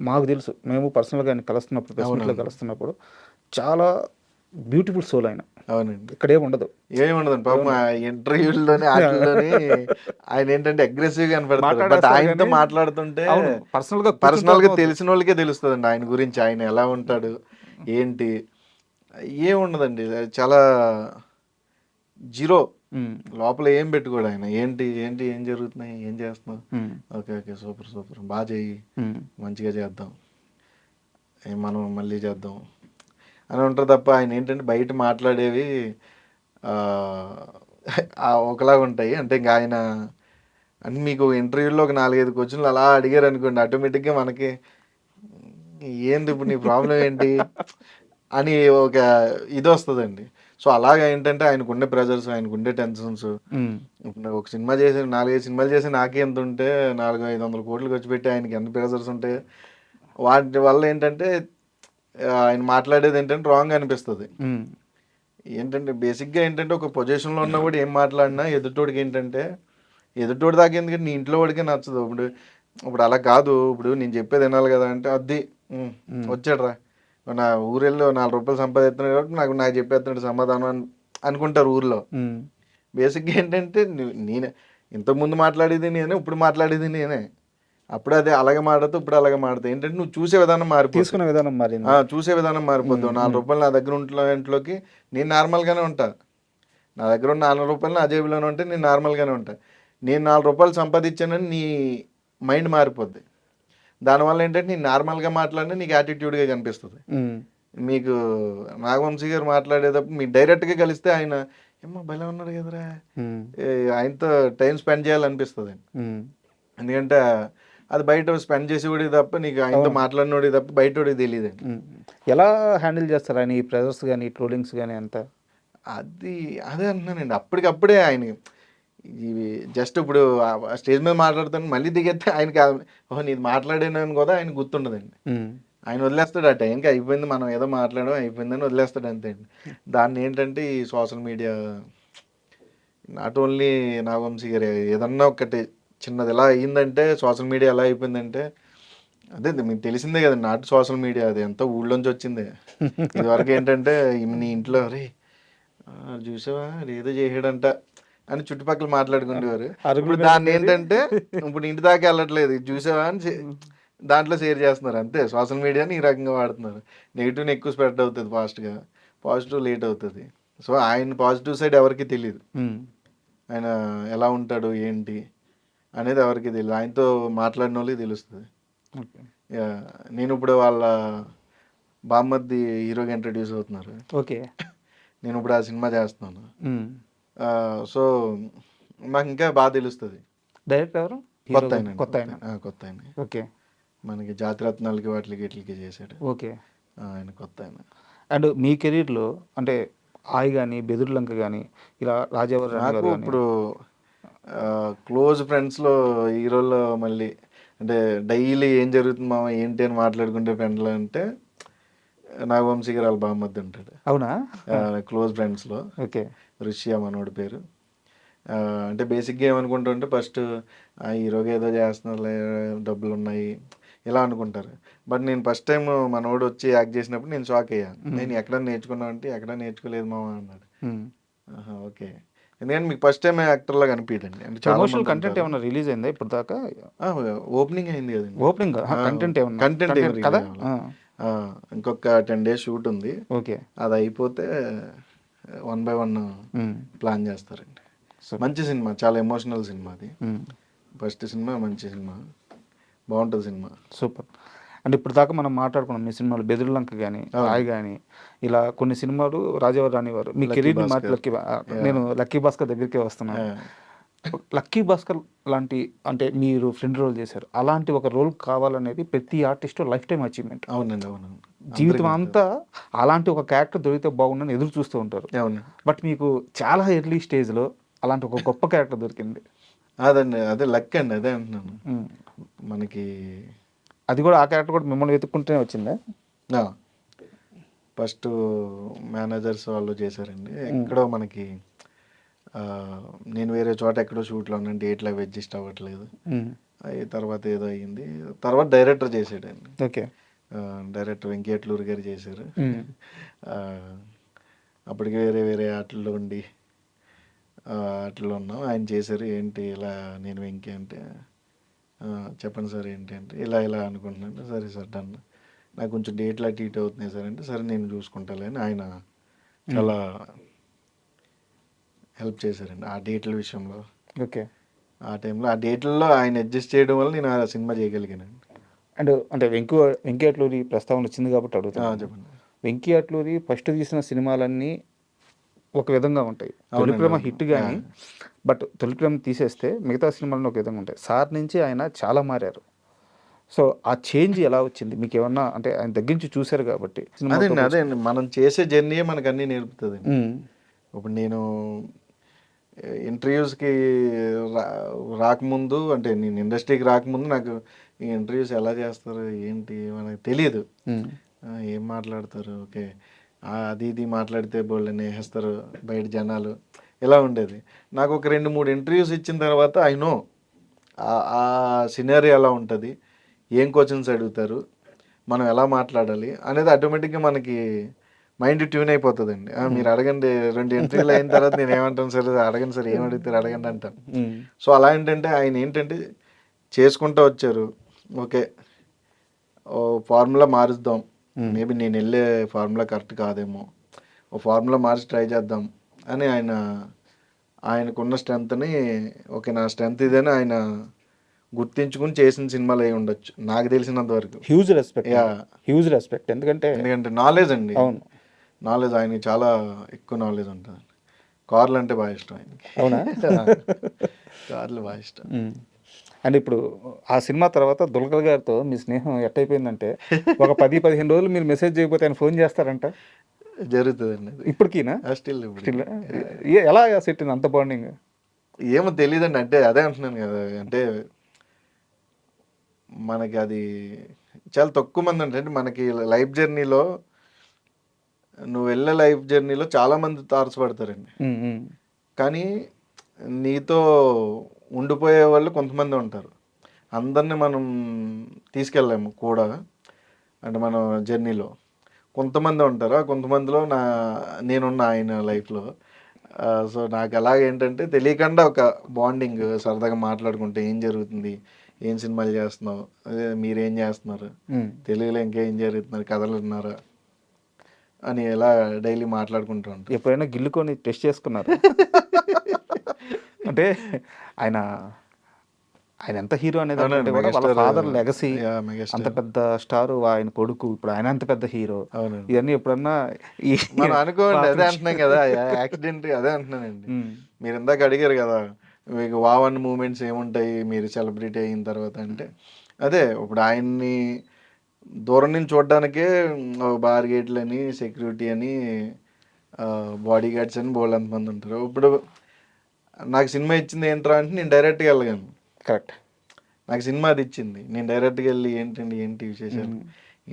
మాకు తెలుసు, మేము పర్సనల్గా ఆయన కలుస్తున్నప్పుడు, ప్రెస్ మీట్లో కలుస్తున్నప్పుడు, చాలా బ్యూటిఫుల్ సోల్ ఆయన. అవునండి, ఇక్కడ ఏముండదు, ఏముండదండి పాపం. ఇంటర్వ్యూల్లోనే ఆటల్లోనే ఆయన ఏంటంటే అగ్రెసివ్గా కనపడతారు, బట్ ఆయనతో మాట్లాడుతుంటే పర్సనల్గా తెలిసిన వాళ్ళకే తెలుస్తుందండి ఆయన గురించి, ఆయన ఎలా ఉంటాడు ఏంటి. ఏముండదండి. అది చాలా జీరో. ఉమ్, లోపల ఏం పెట్టుకోడు ఆయన. ఏంటి, ఏంటి, ఏం జరుగుతున్నాయి? ఏం చేస్తున్నావు? ఉమ్, ఓకే. ఓకే. సూపర్. సూపర్. బా చెయ్యి. ఉమ్, మంచిగా చేద్దాం. మనం మళ్ళీ చేద్దాం అని ఉంటారు తప్ప ఆయన ఏంటంటే బయట మాట్లాడేవి ఒకలాగా ఉంటాయి. అంటే ఇంకా ఆయన అంటే మీకు ఇంటర్వ్యూలో ఒక 4-5 క్వశ్చన్లు అలా అడిగారు అనుకోండి, ఆటోమేటిక్గా మనకి ఏంది ఇప్పుడు నీ ప్రాబ్లం ఏంటి అని ఒక ఇది వస్తుందండి. సో అలాగా ఏంటంటే ఆయనకుండే ప్రెజర్స్, ఆయనకుండే టెన్షన్స్. ఉమ్, ఇప్పుడు ఒక సినిమా చేసి 4-5 సినిమాలు చేసి నాకే ఎంత ఉంటే 400-500 కోట్లు ఖర్చు పెట్టి ఆయనకి ఎంత ప్రెజర్స్ ఉంటాయి. వాటి వల్ల ఏంటంటే ఆయన మాట్లాడేది ఏంటంటే రాంగ్ అనిపిస్తుంది. ఉమ్, ఏంటంటే బేసిక్గా ఏంటంటే ఒక పొజిషన్లో ఉన్నా కూడా ఏం మాట్లాడినా ఎదుటోడికి ఏంటంటే ఎదుటోడి దాకా ఎందుకంటే నీ ఇంట్లో వాడికే నచ్చదు. ఇప్పుడు ఇప్పుడు అలా కాదు. ఇప్పుడు నేను చెప్పేది వినాలి కదా అంటే అది వచ్చాడురా నా ఊరెళ్ళి 4 రూపాయలు సంపాదిస్తున్నాడు కాబట్టి నాకు చెప్పేస్తున్నాడు సమాధానం అనుకుంటారు ఊర్లో. ఉమ్, బేసిక్గా ఏంటంటే నేనే ఇంతకుముందు మాట్లాడేది నేనే, ఇప్పుడు మాట్లాడేది నేనే. అప్పుడు అదే అలాగే మాట్లాడుతూ ఇప్పుడు అలాగే మాట్లాడుతా. ఏంటంటే నువ్వు చూసే విధానం మారిపోతుంది. తీసుకునే విధానం మారింది. చూసే విధానం మారిపోద్దు. 4 రూపాయలు నా దగ్గర ఇంట్లోకి నేను నార్మల్గానే ఉంటా. నా దగ్గర ఉన్న 4 రూపాయలు నా జేబులోనే ఉంటే నేను నార్మల్గానే ఉంటా. నేను 4 రూపాయలు సంపాదించానని నీ మైండ్ మారిపోద్ది. దానివల్ల ఏంటంటే నేను నార్మల్గా మాట్లాడినా నీకు యాటిట్యూడ్గా కనిపిస్తుంది. ఉమ్, మీకు నాగవంశీ గారు మాట్లాడేటప్పుడు మీరు డైరెక్ట్గా కలిస్తే ఆయన ఏమో భలే ఉన్నాడు కదరా, ఉమ్, ఆయనతో టైం స్పెండ్ చేయాలనిపిస్తుంది. ఉమ్, ఎందుకంటే అది బయట స్పెండ్ చేసేవాడికి తప్ప నీకు ఆయనతో మాట్లాడినోడికి తప్ప బయటోడికి తెలియదండి. ఉమ్. ఎలా హ్యాండిల్ చేస్తారు ఆయన ఈ ప్రెజర్స్ కానీ ట్రోలింగ్స్ కానీ అంతా? అదే అంటున్నానండి. అప్పటికప్పుడే ఆయన ఇవి జస్ట్ ఇప్పుడు స్టేజ్ మీద మాట్లాడుతాను మళ్ళీ దిగేస్తే ఆయనకి ఓహో నీది మాట్లాడాను కూడా ఆయన గుర్తుండదండి. ఉమ్, ఆయన వదిలేస్తాడు. ఆ టైంకి అయిపోయింది, మనం ఏదో మాట్లాడడం అయిపోయిందని వదిలేస్తాడు అంతే అండి. దాన్ని ఏంటంటే ఈ social media not only Nagavamshi గారు ఏదన్నా ఒకటి చిన్నది ఎలా అయ్యిందంటే సోషల్ మీడియా ఎలా అయిపోయిందంటే అదే మీకు తెలిసిందే కదండి. నాటు సోషల్ మీడియా అది ఎంత ఊళ్ళోంచి వచ్చిందే. ఇదివరకు ఏంటంటే నీ ఇంట్లో రే చూసావా ఏదో చేసాడంట అని చుట్టుపక్కల మాట్లాడుకునేవారు. ఇప్పుడు దాన్ని ఏంటంటే ఇప్పుడు ఇంటి దాకా వెళ్ళట్లేదు, ఇది చూసావా అని దాంట్లో షేర్ చేస్తున్నారు అంతే. సోషల్ మీడియాని ఈ రకంగా వాడుతున్నారు. నెగిటివ్ని ఎక్కువ స్ప్రెడ్ అవుతుంది ఫాస్ట్గా, పాజిటివ్ లేట్ అవుతుంది. సో ఆయన పాజిటివ్ సైడ్ ఎవరికి తెలియదు. ఆయన ఎలా ఉంటాడు ఏంటి అనేది ఎవరికి తెలియదు. ఆయనతో మాట్లాడిన వాళ్ళకి తెలుస్తుంది. నేను ఇప్పుడు వాళ్ళ బామ్మర్ది హీరోగా ఇంట్రడ్యూస్ అవుతున్నారు. ఓకే. నేను ఇప్పుడు ఆ సినిమా చేస్తున్నాను. సో నాకు ఇంకా బాగా తెలుస్తుంది. డైరెక్టర్ ఎవరు? కొత్త ఆయన. కొత్త ఆయన. ఓకే. మనకి జాతిరత్నాలకి వాటికి ఇట్లకి చేశాడు. ఓకే. ఆయన కొత్త ఆయన. అండ్ మీ కెరీర్లో అంటే ఆయి కానీ బెదుర్లంక కానీ ఇలా రాజావారి నాకు ఇప్పుడు క్లోజ్ ఫ్రెండ్స్లో హీరోల్లో మళ్ళీ అంటే డైలీ ఏం జరుగుతుంది మామ ఏంటి అని మాట్లాడుకుంటే ఫ్రెండ్లు అంటే నాగవంశీ గారు వాళ్ళ బామ్మద్ది ఉంటాడు. అవునా? క్లోజ్ ఫ్రెండ్స్లో. ఓకే. ఋషియా మనోడి పేరు. అంటే బేసిక్గా ఏమనుకుంటుంటే ఫస్ట్ హీరోగా ఏదో చేస్తున్నారు, డబ్బులు ఉన్నాయి ఇలా అనుకుంటారు. బట్ నేను ఫస్ట్ టైం మనోడు వచ్చి యాక్ట్ చేసినప్పుడు నేను షాక్ అయ్యాను. నేను ఎక్కడ నేర్చుకున్నాను అంటే ఎక్కడ నేర్చుకోలేదు మామ అన్నాడు. ఓకే. ఎందుకంటే మీకు ఫస్ట్ టైం యాక్టర్లా కనిపించండి. అంటే చాలా కంటెంట్ ఏమైనా రిలీజ్ అయిందా ఇప్పుడు దాకా? ఓపెనింగ్ అయింది కదండి. ఓపెనింగ్ కంటెంట్ ఏమన్నా? కంటెంట్ కదా. ఇంకొక 10 days షూట్ ఉంది. ఓకే. అది అయిపోతే 1 by 1 ప్లాన్ చేస్తారండి. మంచి సినిమా, చాలా ఎమోషనల్ సినిమా అది. ఫస్ట్ సినిమా మంచి సినిమా, బాగుంటుంది సినిమా. సూపర్. అంటే ఇప్పుడు దాకా మనం మాట్లాడుకున్నాం మీ సినిమాలు బెదుర్లంక కానీ రాయ్ కానీ ఇలా కొన్ని సినిమాలు రాజావారు రానివారు మీ కెరీర్ని మార్చి నేను లక్కీ భాస్కర్ దగ్గరికే వస్తున్నాను. లక్కీ భాస్కర్ లాంటి అంటే మీరు ఫ్రెండ్ రోల్ చేశారు, అలాంటి ఒక రోల్ కావాలనేది ప్రతి ఆర్టిస్ట్ లైఫ్ టైం అచీవ్మెంట్. అవునండి. అవునండి. జీవితం అంతా అలాంటి ఒక క్యారెక్టర్ దొరికితే బాగుండని ఎదురు చూస్తూ ఉంటారు. అవును. బట్ మీకు చాలా ఎర్లీ స్టేజ్లో అలాంటి ఒక గొప్ప క్యారెక్టర్ దొరికింది. అదండి, అదే లక్ అండి. అదే అంటున్నాను. మనకి అది కూడా ఆ క్యారెక్టర్ కూడా మిమ్మల్ని వెతుక్కుంటూనే వచ్చిందా? ఫస్ట్ మేనేజర్స్ వాళ్ళు చేశారండి. ఎక్కడో మనకి నేను వేరే చోట ఎక్కడో షూట్లో ఉన్నాను, డేట్లో అడ్జస్ట్ అవ్వట్లేదు. తర్వాత ఏదో అయ్యింది, తర్వాత డైరెక్టర్ చేసాడండి. ఓకే. డైరెక్టర్ వెంకటేశ్వర గారు చేశారు. అప్పటికి వేరే వేరే ఆటల్లో ఉండి ఆటల్లో ఉన్నాం. ఆయన చేశారు. ఏంటి ఇలా నేను వెంకీ అంటే చెప్పండి సార్ ఏంటి అంటే ఇలా ఇలా అనుకుంటున్నాను. సరే సార్ డన్. నాకు కొంచెం డేట్లు అటు ఇటు అవుతున్నాయి సార్ అంటే, సరే నేను చూసుకుంటాలే అని ఆయన చాలా హెల్ప్ చేశారండి ఆ డేట్ల విషయంలో. ఓకే. ఆ టైంలో ఆ డేట్లలో ఆయన అడ్జస్ట్ చేయడం వల్ల నేను ఆ సినిమా చేయగలిగానండి. అండ్ అంటే వెంకీ అట్లూరి ప్రస్తావన వచ్చింది కాబట్టి అడుగుతాను. చెప్పండి. వెంకీ అట్లూరి ఫస్ట్ తీసిన సినిమాలన్నీ ఒక విధంగా ఉంటాయి. అవునండి, తొలిప్రేమ అవును. హిట్ కానీ, బట్ తొలిప్రేమ తీసేస్తే మిగతా సినిమాలను ఒక విధంగా ఉంటాయి. సార్ నుంచి ఆయన చాలా మారారు. సో ఆ చేంజ్ ఎలా వచ్చింది మీకు ఏమన్నా, అంటే ఆయన దగ్గర నుంచి చూశారు కాబట్టి అదే అండి, మనం చేసే జర్నీయే మనకు అన్నీ నేర్పుతుందండి. ఇప్పుడు నేను ఇంటర్వ్యూస్కి రాకముందు, అంటే నేను ఇండస్ట్రీకి రాకముందు నాకు ఈ ఇంటర్వ్యూస్ ఎలా చేస్తారు ఏంటి మనకు తెలియదు. ఏం మాట్లాడతారు, ఓకే అది ఇది మాట్లాడితే బోళ్ళని వేసేస్తారు బయట జనాలు, ఇలా ఉండేది. నాకు ఒక 2-3 ఇంటర్వ్యూస్ ఇచ్చిన తర్వాత ఐ నో ఆ సినారీ ఎలా ఉంటుంది, ఏం క్వశ్చన్స్ అడుగుతారు, మనం ఎలా మాట్లాడాలి అనేది ఆటోమేటిక్గా మనకి మైండ్ ట్యూన్ అయిపోతుందండి. మీరు అడగండి, 2 ఇంటర్వ్యూలు అయిన తర్వాత నేను ఏమంటాను, సార్ అడగండి సార్, ఏం అడుగుతారు అడగండి అంటాను. సో అలా ఏంటంటే ఆయన ఏంటంటే చేసుకుంటూ వచ్చారు. ఓకే, ఓ ఫార్ములా మారుద్దాం, మేబీ నేను వెళ్ళే ఫార్ములా కరెక్ట్ కాదేమో, ఓ ఫార్ములా మార్చి ట్రై చేద్దాం అని ఆయనకున్న స్ట్రెంత్ని, ఓకే నా స్ట్రెంత్ ఇదని ఆయన గుర్తించుకుని చేసిన సినిమాలు అయి ఉండొచ్చు నాకు తెలిసినంత వరకు. హ్యూజ్ రెస్పెక్ట్ ఎందుకంటే నాలెడ్జ్ అండి. అవును, నాలెడ్జ్ ఆయనకి చాలా ఎక్కువ నాలెడ్జ్ ఉంటుంది. కార్లు అంటే బాగా ఇష్టం ఆయనకి. అవునా? కార్లు బాగా ఇష్టం. అండ్ ఇప్పుడు ఆ సినిమా తర్వాత దుల్కర్ గారితో మీ స్నేహం ఎట్టయిపోయిందంటే, ఒక 10-15 రోజులు మీరు మెసేజ్ చేయకపోతే ఆయన ఫోన్ చేస్తారంట. జరుగుతుందండి అది ఇప్పటికీనా? స్టిల్ ఇప్పుడు Still? ఎలా సెట్ అంత బాండింగ్? ఏమో తెలియదండి, అంటే అదే అంటున్నాను కదా, అంటే మనకి అది చాలా తక్కువ మంది అంటే మనకి లైఫ్ జర్నీలో, నువ్వు వెళ్ళే లైఫ్ జర్నీలో చాలామంది తారసపడతారండి. కానీ నీతో ఉండిపోయే వాళ్ళు కొంతమంది ఉంటారు. అందరినీ మనం తీసుకెళ్ళాము కూడా, అంటే మన జర్నీలో కొంతమంది ఉంటారు. ఆ కొంతమందిలో నేనున్న ఆయన లైఫ్లో. సో నాకు అలాగేంటంటే తెలియకుండా ఒక బాండింగ్, సరదాగా మాట్లాడుకుంటే ఏం జరుగుతుంది, ఏం సినిమాలు చేస్తున్నావు, అదే మీరేం చేస్తున్నారు, తెలుగులో ఇంకేం జరుగుతున్నారు, కథలు విన్నారా అని ఎలా డైలీ మాట్లాడుకుంటూ ఉంటాం. ఎప్పుడైనా గిల్లుకొని టెస్ట్ చేసుకున్నారు? అంటే ఆయన ఎంత హీరో అనేది అంటే కూడా వాళ్ళ ఫాదర్ లెగసీ, అంత పెద్ద స్టార్, ఆయన కొడుకు, ఇప్పుడు ఆయన అంత పెద్ద హీరో, ఇవన్నీ ఎప్పుడన్నా మనం అనుకోండి. అదే అంటున్నాం కదా, యాక్సిడెంట్ అదే అంటున్నానండి. మీరు ఇందాక అడిగారు కదా, మీకు వావన్ మూమెంట్స్ ఏముంటాయి మీరు సెలబ్రిటీ అయిన తర్వాత అంటే, అదే ఇప్పుడు ఆయన్ని దూరం నుంచి చూడడానికే బార్గేట్లు అని, సెక్యూరిటీ అని, బాడీ గార్డ్స్ అని బోల్డ్ అంతమంది ఉంటారు. ఇప్పుడు నాకు సినిమా ఇచ్చింది ఏంట్రా అంటే నేను డైరెక్ట్గా వెళ్ళగాను. కరెక్ట్, నాకు సినిమా అది ఇచ్చింది, నేను డైరెక్ట్గా వెళ్ళి ఏంటండి ఏంటి విశేషాలు,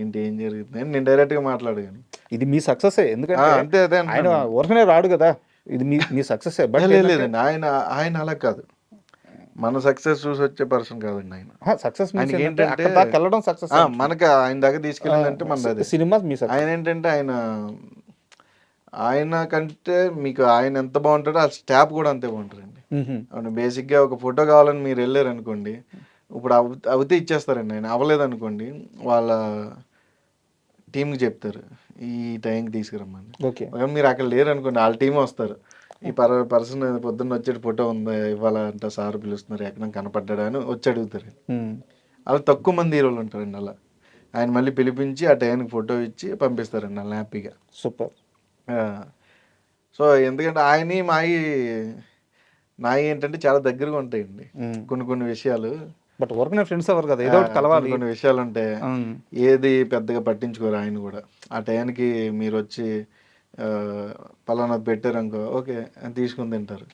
ఏంటి ఏం జరుగుతుంది అని నేను డైరెక్ట్గా మాట్లాడగాను. ఇది మీ సక్సెస్, ఎందుకంటే అంతే అదే ఆయన ఊరకనే రాడు కదా, ఇది మీ సక్సెస్. బట్ లేదండి, ఆయన అలా కాదు, మన సక్సెస్ చూసి వచ్చే పర్సన్ కాదండి ఆయన. సక్సెస్ ఏంటంటే వెళ్ళడం సక్సెస్, మనకి ఆయన దగ్గర తీసుకెళ్ళిందంటే మన సినిమా మీ ఆయన ఏంటంటే ఆయన కంటే మీకు ఆయన ఎంత బాగుంటాడో ఆ స్టాప్ కూడా అంతే బాగుంటుందండి. అవును, బేసిక్గా ఒక ఫోటో కావాలని మీరు వెళ్ళారు అనుకోండి, ఇప్పుడు అవుతే ఇచ్చేస్తారండి. ఆయన అవ్వలేదు అనుకోండి, వాళ్ళ టీంకి చెప్తారు ఈ టైంకి తీసుకురమ్మని. ఓకే, మీరు అక్కడ లేరు అనుకోండి, వాళ్ళ టీం వస్తారు, ఈ పర్సన్ పొద్దున్న వచ్చే ఫోటో ఉందా ఇవాళ అంటే సార్ పిలుస్తున్నారు ఎక్కడ కనపడ్డా అని వచ్చి అడుగుతారు. అలా తక్కువ మంది హీరోలు ఉంటారండి అలా. ఆయన మళ్ళీ పిలిపించి ఆ టైంకి ఫోటో ఇచ్చి పంపిస్తారండి అలా హ్యాపీగా. సూపర్. సో ఎందుకంటే ఆయన్ని నాయి ఏంటంటే చాలా దగ్గరగా ఉంటాయండి కొన్ని విషయాలు. బట్ వర్క్ ఫ్రెండ్స్ ఎవరు కదా, ఏదో ఒకటి కలవాలి. కొన్ని విషయాలు ఉంటాయి, ఏది పెద్దగా పట్టించుకోరు ఆయన కూడా. ఆ టైంకి మీరు వచ్చి పలానా పెట్టారు అనుకో, ఓకే తీసుకుని తింటారు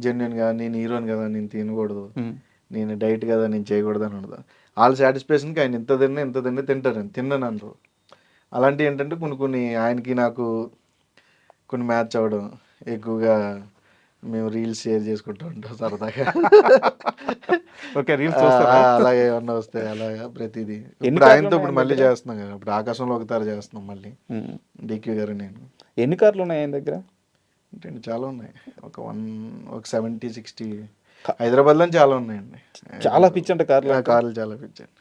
జెన్యున్గా. నేను హీరోని కదా, నేను తినకూడదు, నేను డైట్ కదా, నేను చేయకూడదు అని ఉండదు. వాళ్ళ సాటిస్ఫాక్షన్కి ఆయన ఇంత తిన్నా తింటారండి, తిన్నాను అందరూ. అలాంటివి ఏంటంటే కొన్ని ఆయనకి నాకు కొన్ని మ్యాచ్ అవ్వడం, ఎక్కువగా మేము రీల్స్ షేర్ చేసుకుంటూ ఉంటాం సరదాగా. ఓకే, రీల్స్ అలాగే ఏమన్నా వస్తాయి, అలాగా ప్రతిదీ. ఇప్పుడు ఆయనతో ఇప్పుడు మళ్ళీ చేస్తున్నాం కదా, ఇప్పుడు ఆకాశంలో ఒకసారి చేస్తున్నాం మళ్ళీ, డిక్యూ గారు నేను. ఎన్ని కార్లు ఉన్నాయి ఆయన దగ్గర? అంటే చాలా ఉన్నాయి, ఒక 70-60 హైదరాబాద్లో చాలా ఉన్నాయండి. చాలా పిచ్చి అంటే కార్లు అంటే. కార్లు చాలా పిచ్చండి.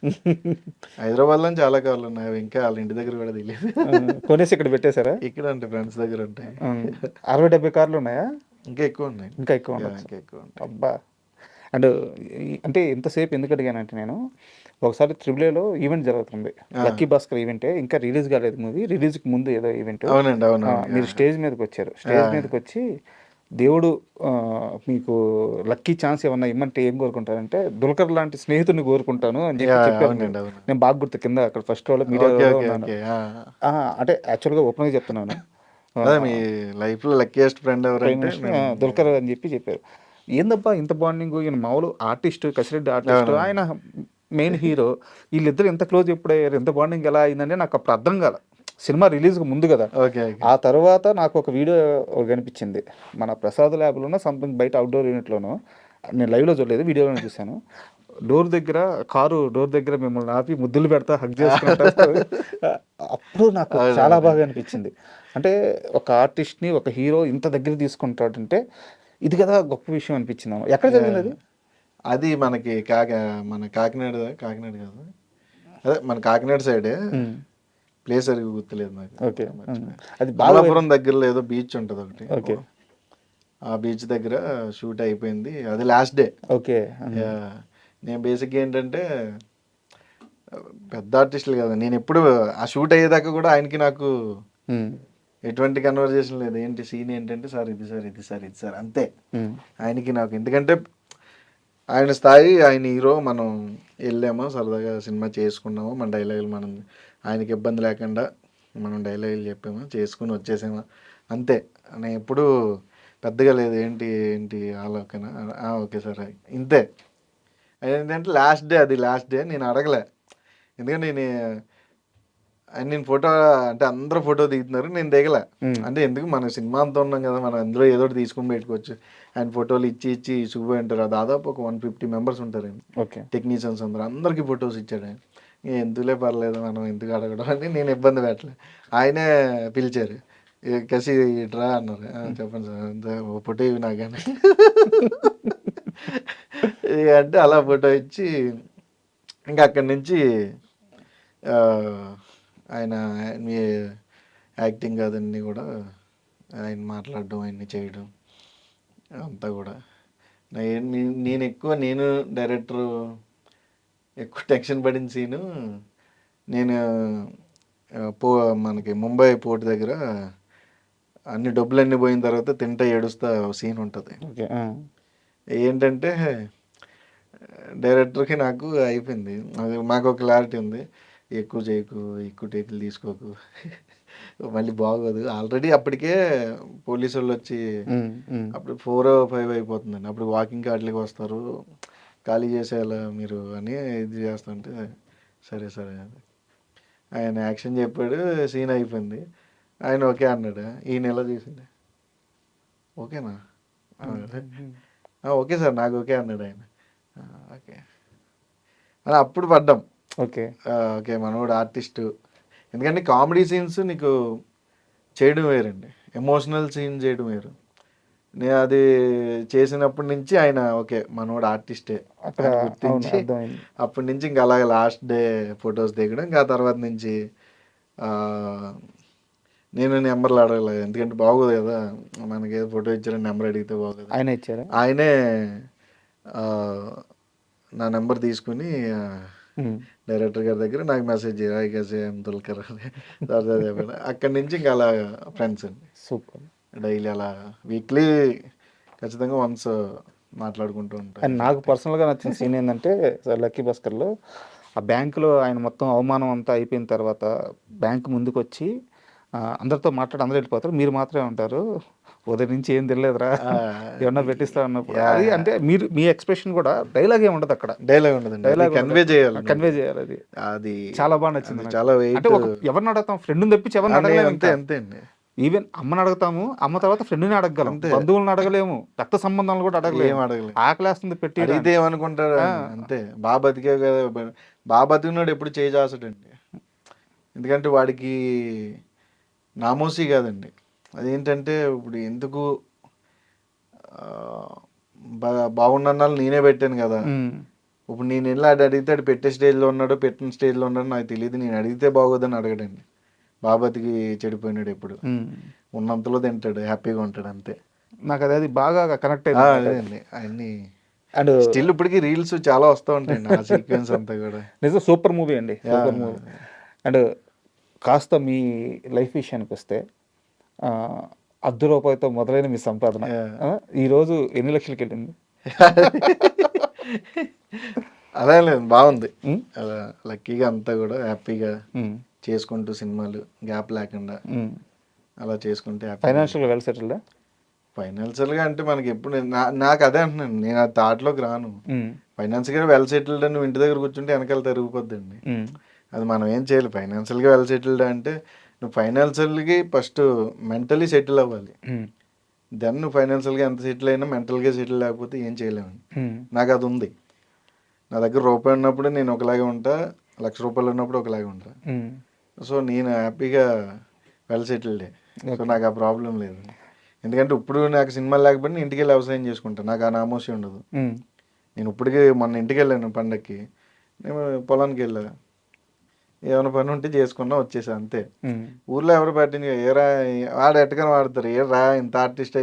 హైదరాబాద్లో చాలా కార్లు ఉన్నాయి. అవి ఇంకా వాళ్ళ ఇంటి దగ్గర కూడా తెలియదు. కొనేసి ఇక్కడ పెట్టేశారా? ఇక్కడ అంటే ఫ్రెండ్స్ దగ్గర ఉంటాయి. 60-70 కార్లు ఉన్నాయా? ఇంకా ఎక్కువ ఉన్నాయి. ఇంకా ఎక్కువ ఉండొచ్చు. ఇంకా ఎక్కువ ఉంటాయి. అబ్బా! అండ్ అంటే ఇంతసేపు ఎందుకు అడిగానంటే నేను ఒకసారి త్రిబుల్ ఈవెంట్ జరుగుతుంది. లక్కీ భాస్కర్ ఈవెంటే, ఇంకా రిలీజ్ కాలేదు మూవీ. రిలీజ్కి ముందు ఏదో ఈవెంట్. అవునండి, అవును. మీరు స్టేజ్ మీదకి వచ్చారు. స్టేజ్ మీదకి వచ్చి దేవుడు మీకు లక్కీ ఛాన్స్ ఏమన్నా ఇమ్మంటే ఏం కోరుకుంటారంటే దుల్కర్ లాంటి స్నేహితుడిని కోరుకుంటాను అని చెప్పి చెప్పాను. నేను బాగా గుర్తు, కింద అక్కడ ఫస్ట్ రోలో మీడియా ఉన్నాను. అంటే యాక్చువల్గా ఓపెన్గా చెప్తున్నాను, మీ లైఫ్లో లక్కీయెస్ట్ ఫ్రెండ్ ఎవరంటే దుల్కర్ అని చెప్పి చెప్పారు. ఏందబ్బా ఇంత బాండింగ్, ఈయన మామూలు ఆర్టిస్ట్, కసిరెడ్డి ఆర్టిస్ట్, ఆయన మెయిన్ హీరో, వీళ్ళిద్దరు ఎంత క్లోజ్ ఎప్పుడయ్యారు, ఎంత బాండింగ్ ఎలా అయిందంటే నాకు అప్పుడు అర్థం కాల. సినిమా రిలీజ్కి ముందు కదా. ఆ తర్వాత నాకు ఒక వీడియో కనిపించింది, మన ప్రసాద్ ల్యాబ్లోనో సంథింగ్ బయట అవుట్డోర్ యూనిట్లోనో, నేను లైవ్లో చూడలేదు, వీడియోలో చూశాను. కారు డోర్ దగ్గర మిమ్మల్ని ఆపి ముద్దులు పెడతా, హగ్ చేసుకుంటారు. అప్పుడు నాకు చాలా బాగా అనిపించింది. అంటే ఒక ఆర్టిస్ట్ని, ఒక హీరో ఇంత దగ్గర తీసుకుంటాడంటే ఇది కదా గొప్ప విషయం అనిపించింది. ఎక్కడ జరిగింది అది? అది మనకి మన కాకినాడ కాదు, అదే మన కాకినాడ సైడే, ప్లేస్ సరిగ్గా గుర్తులేదు నాకు. ఓకే, అది బాలాపురం దగ్గరలో ఏదో బీచ్ ఉంటుంది ఒకటి. ఓకే, ఆ బీచ్ దగ్గర షూట్ అయిపోయింది. అది లాస్ట్ డే. ఓకే, నేను బేసిక్గా ఏంటంటే పెద్ద ఆర్టిస్టులు కదా, నేను ఎప్పుడు ఆ షూట్ అయ్యేదాకా కూడా ఆయనకి నాకు ఎటువంటి కన్వర్జేషన్ లేదు. ఏంటి సీన్ ఏంటంటే, సార్ ఇది సార్, ఇది సార్, ఇది సార్, అంతే ఆయనకి నాకు. ఎందుకంటే ఆయన స్థాయి, ఆయన హీరో, మనం వెళ్ళామో సరదాగా సినిమా చేసుకున్నామో, మన డైలాగులు మనం ఆయనకి ఇబ్బంది లేకుండా మనం డైలాగులు చెప్పామో, చేసుకుని వచ్చేసామో, అంతే. నేను ఎప్పుడు పెద్దగా లేదు ఏంటి ఆలోచన, ఓకే సార్ ఇంతే. ఏంటంటే లాస్ట్ డే, అది లాస్ట్ డే నేను అడగలే. ఎందుకంటే నేను ఫోటో అంటే అందరూ ఫోటో దిగుతున్నారు, నేను దిగలే. అంటే ఎందుకు, మన సినిమా అంతా ఉన్నాం కదా, మనం అందులో ఏదో ఒకటి తీసుకుని పెట్టుకోవచ్చు. ఆయన ఫోటోలు ఇచ్చి చూపోయి ఉంటారు. దాదాపు ఒక 150 మెంబర్స్ ఉంటారండి, టెక్నీషియన్స్ అందరికీ ఫొటోస్ ఇచ్చాడు ఆయన. ఎందుకులే పర్లేదు, మనం ఎందుకు అడగడం అని నేను ఇబ్బంది పెట్టలే. ఆయనే పిలిచారు, కసి ఇట్రా అన్నారు. చెప్పండి సార్, అంతే ఓ ఫోటో ఇవి నాకని అంటే అలా ఫోటో ఇచ్చి ఇంకా అక్కడి నుంచి ఆయన మీ యాక్టింగ్ అదన్నీ కూడా ఆయన మాట్లాడడం, ఆయన్ని చేయడం అంతా కూడా నేను డైరెక్టర్ ఎక్కువ టెన్షన్ పడిన సీను, నేను మనకి ముంబై పోర్ట్ దగ్గర అన్ని డబ్బులన్నీ పోయిన తర్వాత తింటా ఏడుస్తా సీన్ ఉంటుంది. ఏంటంటే డైరెక్టర్కి నాకు అయిపోయింది, అది మాకు ఒక క్లారిటీ ఉంది, ఎక్కువ చేయకు, ఎక్కువ టేకులు తీసుకోకు, మళ్ళీ బాగోదు. ఆల్రెడీ అప్పటికే పోలీసు వాళ్ళు వచ్చి అప్పుడు 4 or 5 అయిపోతుందండి. అప్పుడు వాకింగ్ వాటికి వస్తారు, ఖాళీ చేసేయాలా మీరు అని ఇది చేస్తుంటే, సరే సరే ఆయన యాక్షన్ చెప్పాడు, సీన్ అయిపోయింది. ఆయన ఓకే అన్నాడు. ఈయన ఎలా చేసిండు, ఓకేనా, ఓకే సార్ నాకు ఓకే అన్నాడు ఆయన. ఓకే అని అప్పుడు పడ్డాం. ఓకే మనోడు ఆర్టిస్టు. ఎందుకంటే కామెడీ సీన్స్ నీకు చేయడం వేరండి, ఎమోషనల్ సీన్ చేయడం వేరు. నేను అది చేసినప్పటి నుంచి ఆయన ఓకే మనోడు ఆర్టిస్టే గుర్తించి, అప్పటి నుంచి ఇంకా అలాగే లాస్ట్ డే ఫొటోస్ దిగడం. ఇంకా తర్వాత నుంచి నేను నెంబర్లు అడగలేదు, ఎందుకంటే బాగోదు కదా, మనకి ఏదో ఫోటో ఇచ్చారని నెంబర్ అడిగితే బాగోదు. ఆయన ఇచ్చారు, ఆయనే నా నెంబర్ తీసుకుని డైరెక్టర్ గారి దగ్గర నాకు మెసేజ్ దుల్కర్ అక్కడి నుంచి ఇంకా అలా ఫ్రెండ్స్ అండి. సూపర్. డైలీ అలా వీక్లీ ఖచ్చితంగా వన్స్ మాట్లాడుకుంటూ ఉంటాను. అండ్ నాకు పర్సనల్గా నచ్చిన సీన్ ఏంటంటే లక్కీ భాస్కర్లో ఆ బ్యాంకులో ఆయన మొత్తం అవమానం అంతా అయిపోయిన తర్వాత బ్యాంక్ ముందుకు వచ్చి అందరితో మాట్లాడి అందరూ వెళ్ళిపోతారు, మీరు మాత్రమే ఉంటారు, ఉదయం నుంచి ఏం తెలియదురా, ఏమన్నా పెట్టిస్తా అన్నప్పుడు అది అంటే మీరు మీ ఎక్స్ప్రెషన్ కూడా డైలాగ్ ఏమి ఉండదు అక్కడ, డైలాగ్ ఉండదు, డైలాగ్ కన్వే చేయాలి. అది చాలా బాగా నచ్చింది. చాలా అంటే ఎవరిని అడుగుతాం, ఫ్రెండ్ని తెప్పించి ఎవరిని అడగలేము, అంతే అండి. ఈవెన్ అమ్మని అడుగుతాము, అమ్మ తర్వాత ఫ్రెండ్ని అడగగలం, బంధువులను అడగలేము, రక్త సంబంధాలను కూడా అడగలేము. ఆకలేస్తుంది పెట్టి అడిగితే ఏమనుకుంటారు, అంతే. బాగా బతికే కదా, బాగా బతికినాడు ఎప్పుడు చేసాడండి. ఎందుకంటే వాడికి నామోసీ కాదండి, అదేంటంటే ఇప్పుడు ఎందుకు బాగున్నాళ్ళు నేనే పెట్టాను కదా. ఇప్పుడు నేను వెళ్ళి ఆడు అడిగితే ఆడు పెట్టే స్టేజ్లో ఉన్నాడు, పెట్టిన స్టేజ్లో ఉన్నాడు నాకు తెలియదు. నేను అడిగితే బాగోదని అడగడండి. బాబతికి చెడిపోయినాడు ఎప్పుడు. ఉన్నంతలో తింటాడు, హ్యాపీగా ఉంటాడు అంతే. నాకు అది బాగా కనెక్ట్ అదే అండి అన్ని. అండ్ స్టిల్ ఇప్పటికి రీల్స్ చాలా వస్తూ ఉంటాయండి ఆ సీక్వెన్స్ అంతా కూడా. నిజం సూపర్ మూవీ అండి, సూపర్ మూవీ. అండ్ కాస్త మీ లైఫ్ విషయానికి వస్తే ₹10 మొదలైన మీ సంపాదన ఈరోజు ఎన్ని లక్షలకి వెళ్ళింది? అలా లేదు, బాగుంది. అలా లక్కీగా అంతా కూడా హ్యాపీగా చేసుకుంటూ సినిమాలు గ్యాప్ లేకుండా అలా చేసుకుంటే ఫైనాన్షియల్గా వెల్ సెటిల్డా? ఫైనాన్షియల్గా అంటే మనకి ఎప్పుడు నాకు అదే అంటున్నాను, నేను ఆ థాట్లోకి రాను. ఫైనాన్షియల్గా వెల్ సెటిల్డ్ అని ఇంటి దగ్గర కూర్చుంటే వెనకాల తిరిగిపోద్దండి. అది మనం ఏం చేయాలి. ఫైనాన్షియల్గా వెల్ సెటిల్డ్ అంటే నువ్వు ఫైనాన్షియల్కి ఫస్ట్ మెంటలీ సెటిల్ అవ్వాలి. దెన్ నువ్వు ఫైనాన్షియల్గా ఎంత సెటిల్ అయినా మెంటల్గా సెటిల్ లేకపోతే ఏం చేయలేము. నాకు అది ఉంది. నా దగ్గర రూపాయి ఉన్నప్పుడు నేను ఒకలాగే ఉంటా, ₹1,00,000 ఉన్నప్పుడు ఒకలాగే ఉంటా. సో నేను హ్యాపీగా వెల్ సెటిల్డే. సో నాకు ఆ ప్రాబ్లం లేదు. ఎందుకంటే ఇప్పుడు నాకు సినిమాలు లేకపోతే నేను ఇంటికి వెళ్ళి వ్యవసాయం చేసుకుంటాను. నాకు ఆ నామోషి ఉండదు. నేను ఇప్పటికీ మొన్న ఇంటికి వెళ్ళాను పండక్కి, నేను పొలానికి వెళ్ళా, ఏమైనా పని ఉంటే చేసుకున్నా వచ్చేసా అంతే. ఊర్లో ఎవరు పట్టింది ఏరా వాడు ఎట్టకని వాడతారు, ఏరా ఇంత ఆర్టిస్ట్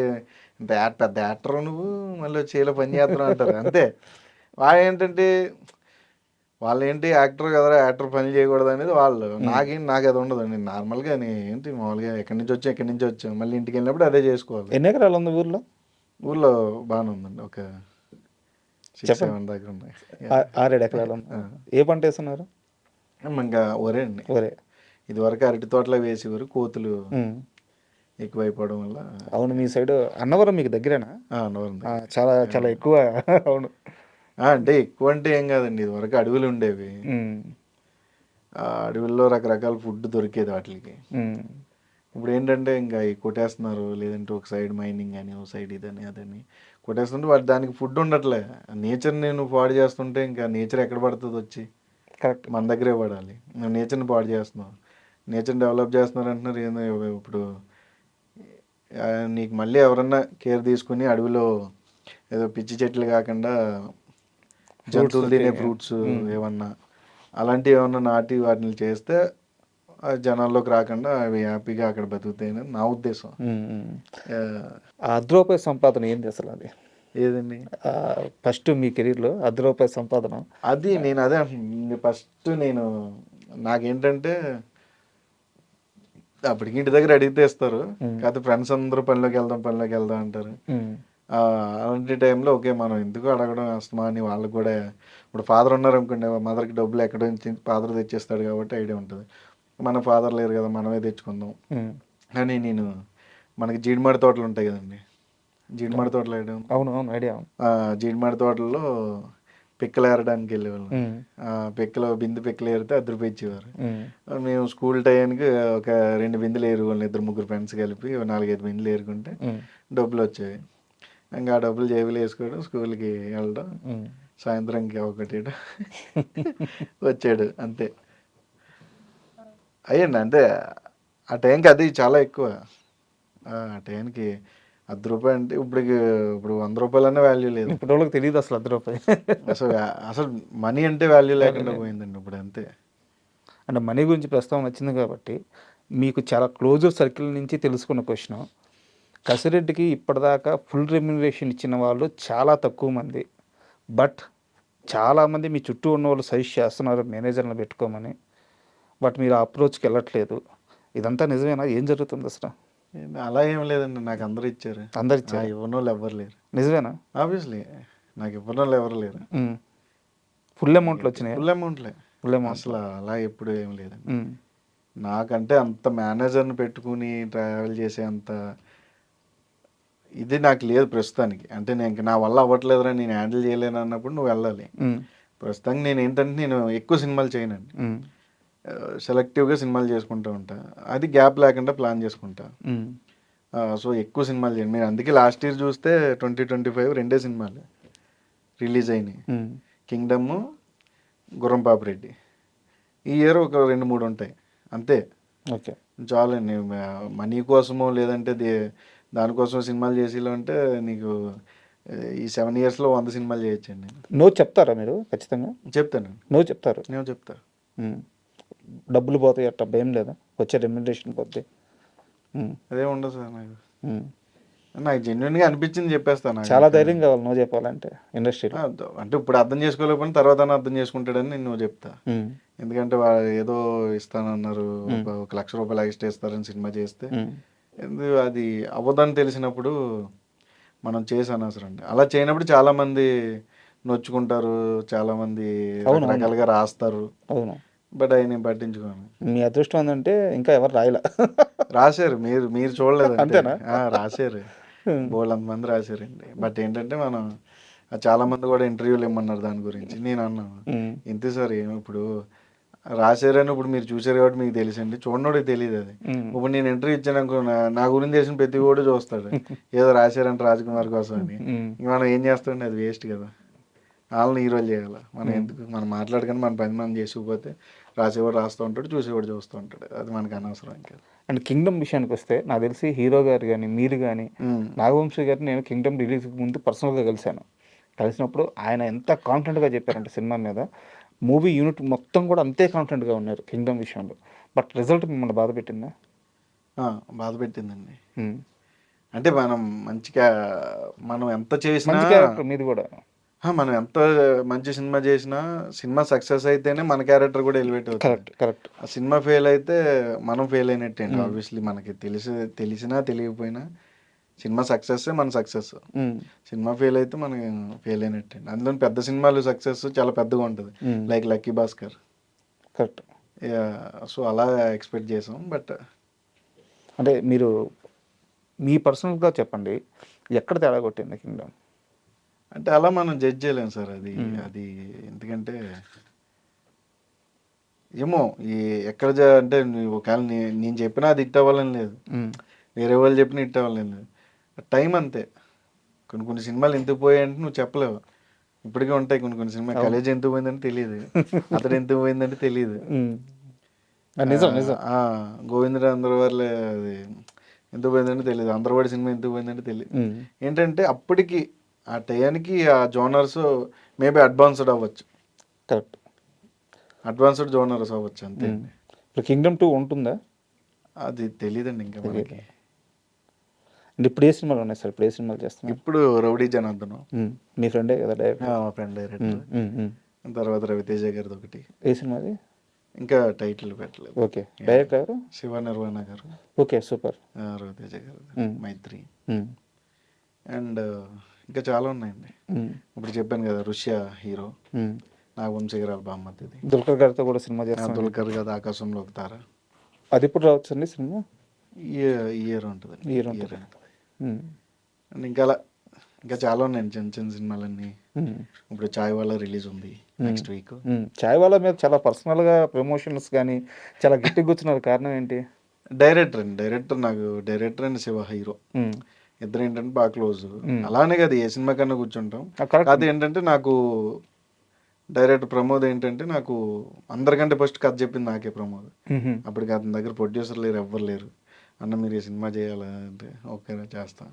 ఇంత పెద్ద యాక్టర్ నువ్వు మళ్ళీ చేలో పని చేస్తున్నావు అంటారు అంతే. వాళ్ళు ఏంటంటే వాళ్ళు ఏంటి యాక్టర్ కదరా, యాక్టర్ పని చేయకూడదు అనేది వాళ్ళు. నాకు అది ఉండదు. నేను నార్మల్గా ఏంటి మామూలుగా ఎక్కడి నుంచి వచ్చాం మళ్ళీ ఇంటికి వెళ్ళినప్పుడు అదే చేసుకోవాలి. ఎన్ని ఎకరాలు ఉంది ఊర్లో? ఊర్లో బాగానే ఉందండి, ఒక 6-7 దగ్గర ఉన్నాయి. 6-7 ఎకరాలు. ఏ పంట వేస్తున్నారు? ఇంకా ఒరే అండి. ఒరే. ఇదివరకు అరటి తోటలో వేసేవారు, కోతులు ఎక్కువైపోవడం వల్ల. అవును, మీ సైడ్ అన్నవరం మీకు దగ్గరేనా? అన్నవరం చాలా చాలా ఎక్కువ. అవును, అంటే ఎక్కువ అంటే ఏం కాదండి, ఇదివరకు అడవులు ఉండేవి. ఆ అడవుల్లో రకరకాల ఫుడ్ దొరికేది వాటికి. ఇప్పుడు ఏంటంటే ఇంకా కొట్టేస్తున్నారు, లేదంటే ఒక సైడ్ మైనింగ్ అని, ఒక సైడ్ ఇదని అదని కొట్టేస్తుంటే వాటి దానికి ఫుడ్ ఉండట్లే. నేచర్ నేను పాడు చేస్తుంటే ఇంకా నేచర్ ఎక్కడ పడుతుంది వచ్చి? కరెక్ట్, మన దగ్గరే పడాలి. నువ్వు నేచర్ని పాడు చేస్తున్నావు, నేచర్ని డెవలప్ చేస్తున్నారు అంటున్నారు. ఏందో ఇప్పుడు నీకు మళ్ళీ ఎవరన్నా కేర్ తీసుకుని అడవిలో ఏదో పిచ్చి చెట్లు కాకుండా జంతువులు తినే ఫ్రూట్స్ ఏమన్నా అలాంటివి ఏమన్నా నాటి వాటిని చేస్తే జనాల్లోకి రాకుండా అవి హ్యాపీగా అక్కడ బతుకుతాయని నా ఉద్దేశం. ₹10 సంపాదన ఏంది అసలు? అది ఏదండి ఫస్ట్ మీ కెరీర్లో ₹10 సంపాదన? అది నేను అదే ఫస్ట్ నాకేంటంటే అప్పటికి ఇంటి దగ్గర అడిగితే ఇస్తారు, కాకపోతే ఫ్రెండ్స్ అందరూ పనిలోకి వెళ్దాం అంటారు. అలాంటి టైంలో ఓకే మనం ఎందుకు అడగడం అస్తమా అని వాళ్ళకి కూడా. ఇప్పుడు ఫాదర్ ఉన్నారు అనుకోండి, మదర్కి డబ్బులు ఎక్కడ నుంచి ఫాదర్ తెచ్చేస్తాడు కాబట్టి ఐడియా ఉంటుంది. మన ఫాదర్ లేరు కదా, మనమే తెచ్చుకుందాం అని మనకి జీడిమాడి తోటలు ఉంటాయి కదండి, జీడిమాడి తోటలు వేయడం. అవును అవును, ఐడియా. జీడిమాడి తోటల్లో పిక్కలు ఏరడానికి వెళ్ళేవాళ్ళం. బిందె పిక్కలు ఏరితే ₹10 ఇచ్చేవారు. మేము స్కూల్ టైంకి ఒక 2 బిందెలు ఏరుకోవాలి, 2-3 ఫ్రెండ్స్ కలిపి 4-5 బిందెలు ఏరుకుంటే డబ్బులు వచ్చేవి. ఇంకా ఆ డబ్బులు జేబులు వేసుకోవడం, స్కూల్కి వెళ్ళడం, సాయంత్రంకి ఒకటి వచ్చాడు అంతే అయ్యండి. అంతే ఆ టైంకి అది చాలా ఎక్కువ. ఆ టైంకి ₹10 అంటే ఇప్పుడు ₹100 అనే వాల్యూ లేదు. ఇప్పుడు వాళ్ళకి తెలియదు అసలు ₹10. అసలు మనీ అంటే వాల్యూ లేకుండా పోయిందండి ఇప్పుడు అంతే. అంటే మనీ గురించి ప్రస్తావన వచ్చింది కాబట్టి మీకు చాలా క్లోజర్ సర్కిల్ నుంచి తెలుసుకున్న క్వశ్చన్, కసిరెడ్డికి ఇప్పటిదాకా ఫుల్ రెమ్యునరేషన్ ఇచ్చిన వాళ్ళు చాలా తక్కువ మంది, బట్ చాలామంది మీ చుట్టూ ఉన్న వాళ్ళు సజెస్ట్ చేస్తున్నారు మేనేజర్లను పెట్టుకోమని, బట్ మీరు ఆ అప్రోచ్కి వెళ్ళట్లేదు. ఇదంతా నిజమేనా? ఏం జరుగుతుంది అసలు? అలా ఏం లేదండి, నాకు అందరూ ఇచ్చారు. అందరు ఇచ్చారు? ఇవ్వని వాళ్ళు ఎవరు లేరు. నిజమేనా? ఆబ్వియస్లీ నాకు ఇవ్వని వాళ్ళు ఎవరు లేరు. ఫుల్ అమౌంట్లు వచ్చినాయి? ఫుల్ అమౌంట్లే అసలు అలా ఎప్పుడు ఏం లేదండి. నాకంటే అంత మేనేజర్ని పెట్టుకుని ట్రావెల్ చేసే అంత ఇది నాకు లేదు ప్రస్తుతానికి. అంటే నా వల్ల అవ్వట్లేదురా, నేను హ్యాండిల్ చేయలేను అన్నప్పుడు నువ్వు వెళ్ళాలి. ప్రస్తుతానికి నేను ఎక్కువ సినిమాలు చేయనండి, సెలెక్టివ్గా సినిమాలు చేసుకుంటూ ఉంటా. అది గ్యాప్ లేకుండా ప్లాన్ చేసుకుంటా. సో ఎక్కువ సినిమాలు చేయండి మీరు. అందుకే లాస్ట్ ఇయర్ చూస్తే 2025 2 సినిమాలు రిలీజ్ అయినాయి, కింగ్డమ్, గుర్రం పాపిరెడ్డి. ఈ ఇయర్ ఒక 2-3 ఉంటాయి అంతే. ఓకే, చాలండి. మనీ కోసమో లేదంటే దానికోసం సినిమాలు చేసేలా అంటే నీకు ఈ 7 ఇయర్స్లో 100 సినిమాలు చేయొచ్చండి. నో చెప్తారా మీరు ఖచ్చితంగా? చెప్తానండి, నో చెప్తారు. నేను చెప్తా. ఉమ్. డబ్బులు పోతాయి అట్లా భయం లేదా? వచ్చే రెమ్యునరేషన్ పోతే? అదే ఉండదు సార్ నాకు జెన్యున్గా అనిపించింది చెప్పేస్తాను. చాలా ధైర్యం కావాలి నో చెప్పాలంటే ఇండస్ట్రీలో. అంటే ఇప్పుడు అర్థం చేసుకోలేకపోయినా తర్వాత అర్థం చేసుకుంటాడని నేను చెప్తా. ఎందుకంటే వాళ్ళు ఏదో ఇస్తానన్నారు, ఒక ₹1,00,000 ఎక్స్ట్రా ఇస్తారని సినిమా చేస్తే అది అవ్వదని తెలిసినప్పుడు మనం చేసి అనవసరం అండి. అలా చేయనప్పుడు చాలామంది నొచ్చుకుంటారు, చాలామంది రకరకాలుగా రాస్తారు. అవును, బట్ అవి నేను పట్టించుకోను. మీ అదృష్టం ఏంటంటే ఇంకా ఎవరు రాయలా. రాశారు, మీరు చూడలేదు అంతేనా? రాశారు, బోళ్ళంతమంది రాశారండి. బట్ ఏంటంటే మనం చాలా మంది కూడా ఇంటర్వ్యూలు ఇమ్మన్నారు దాని గురించి. నేను అన్నాను ఇంతే సార్, ఇప్పుడు రాశారని ఇప్పుడు మీరు చూసారు కాబట్టి మీకు తెలుసండి, చూడనోడికి తెలియదు అది. ఇప్పుడు నేను ఇంటర్వ్యూ ఇచ్చాను అనుకో, నా గురించి తెలిసిన ప్రతి కూడా చూస్తాడు, ఏదో రాశారంటే రాజ్కుమార్ కోసం అని. ఇంక మనం ఏం చేస్తామండి, అది వేస్ట్ కదా. వాళ్ళని హీరోలు చేయాలి, మనం ఎందుకు? మనం మాట్లాడుకొని మన పని మనం చేసుకుపోతే రాసేవాడు రాస్తూ ఉంటాడు, చూసేవాడు చూస్తూ ఉంటాడు, అది మనకు అనవసరం. ఇంకా అండ్ కింగ్డమ్ విషయానికి వస్తే నాకు తెలిసి హీరో గారు కానీ మీరు కానీ నాగవంశీ గారిని నేను కింగ్డమ్ రిలీజ్కి ముందు పర్సనల్గా కలిసినప్పుడు ఆయన ఎంత కాన్ఫిడెంట్గా చెప్పారంటే సినిమా మీద, మూవీ యూనిట్ మొత్తం కూడా అంతే కాన్ఫిడెంట్గా ఉన్నారు కింగ్డమ్ విషయంలో. బట్ రిజల్ట్ మిమ్మల్ని బాధ పెట్టిందా? బాధ పెట్టిందండి. అంటే మనం మంచిగా మనం ఎంత చేసినా, మంచి క్యారెక్టర్ మీది కూడా, మనం ఎంత మంచి సినిమా చేసినా సినిమా సక్సెస్ అయితేనే మన క్యారెక్టర్ కూడా ఎలివేట్ అవుతుంది. కరెక్ట్. ఆ సినిమా ఫెయిల్ అయితే మనం ఫెయిల్ అయినట్టే అండి. ఆబ్వియస్లీ మనకి తెలిసినా తెలియకపోయినా సినిమా సక్సెస్ మన సక్సెస్, సినిమా ఫెయిల్ అయితే మనకి ఫెయిల్ అయినట్టే. అందులో పెద్ద సినిమాలు సక్సెస్ చాలా పెద్దగా ఉంటుంది, like lucky Bhaskar. Correct. So అలా ఎక్స్పెక్ట్ చేసాం. బట్ అంటే మీరు మీ పర్సనల్గా చెప్పండి, ఎక్కడ తేడా కొట్టింది కింగ్డమ్? అంటే అలా మనం జడ్జ్ చేయలేము సార్. అది ఎందుకంటే ఏమో ఎక్కడ అంటే ఒకవేళ నేను చెప్పినా అది హిట్ అవ్వాలని లేదు, వేరే వాళ్ళు చెప్పినా హిట్ అవ్వాలని లేదు. టైం అంతే. కొన్ని సినిమాలు ఎందుకు పోయాయంటే నువ్వు చెప్పలేవు. ఇప్పటికే ఉంటాయి కొన్ని సినిమా, కాలేజ్ ఎందుకు పోయిందంటే తెలియదు, అతడు ఎందుకు పోయిందంటే తెలియదు. గోవిందరాంధ్రవర్లే అది ఎందుకు పోయిందంటే తెలియదు, అందరవాడి సినిమా ఎందుకు పోయిందంటే తెలియదు. ఏంటంటే అప్పటికి ఆ టయానికి ఆ జోనర్స్ మేబీ అడ్వాన్స్డ్ అవ్వచ్చు. కరెక్ట్, అడ్వాన్స్డ్ జోనర్స్ అవ్వచ్చు అంతే. ఇప్పుడు కింగ్డమ్ 2 ఉంటుందా? అది తెలియదండి ఇంకా మనకి. అంటే ఇప్పుడు ఏ సినిమాలు ఉన్నాయి సార్? ఇప్పుడు ఏ సినిమాలు చేస్తున్నారు? ఇప్పుడు రౌడీ జనార్దనం, మీ ఫ్రెండే కదా డైరెక్టర్? మా ఫ్రెండ్ డైరెక్టర్. తర్వాత రవితేజ గారిది ఒకటి. ఏ సినిమాది? ఇంకా టైటిల్ పెట్టలేదు. ఓకే, డైరెక్టర్ ఎవరు? శివ నిర్వాణ గారు. Okay, super. రవితేజ గారు, మైత్రి, అండ్ ఇంకా చాలా ఉన్నాయండి. ఇప్పుడు చెప్పాను కదా, రుష్యా హీరో, నాగవంశీ గారు బామ్మది. దుల్కర్ గారితో కూడా సినిమా చేస్తాను. దుల్కర్ గారు ఆకాశంలో ఒక తార. అది ఇప్పుడు రావచ్చు అండి సినిమా? ఇయర్ ఉంటుంది. అండ్ ఇంకా చాలా ఉన్నాయండి చిన్న చిన్న సినిమాలన్నీ. ఇప్పుడు చాయ్ వాలా రిలీజ్ ఉంది నెక్స్ట్ వీక్. చాయ్ వాలా మీద చాలా పర్సనల్గా ప్రమోషన్స్ కానీ చాలా గట్టిగా కూర్చున్నారు, కారణం ఏంటి? డైరెక్టర్ నాకు డైరెక్టర్ అండ్ శివ హీరో ఇద్దరు ఏంటంటే బాగా క్లోజ్. అలానే కదా ఏ సినిమా కన్నా కూర్చుంటాం. అది ఏంటంటే నాకు డైరెక్టర్ ప్రమోద్ ఏంటంటే నాకు అందరికంటే ఫస్ట్ కథ చెప్పింది నాకే ప్రమోద్. అప్పటికి అతని దగ్గర ప్రొడ్యూసర్ లేరు, ఎవ్వరు లేరు. అన్న మీరు ఈ సినిమా చేయాలంటే ఓకే చేస్తా,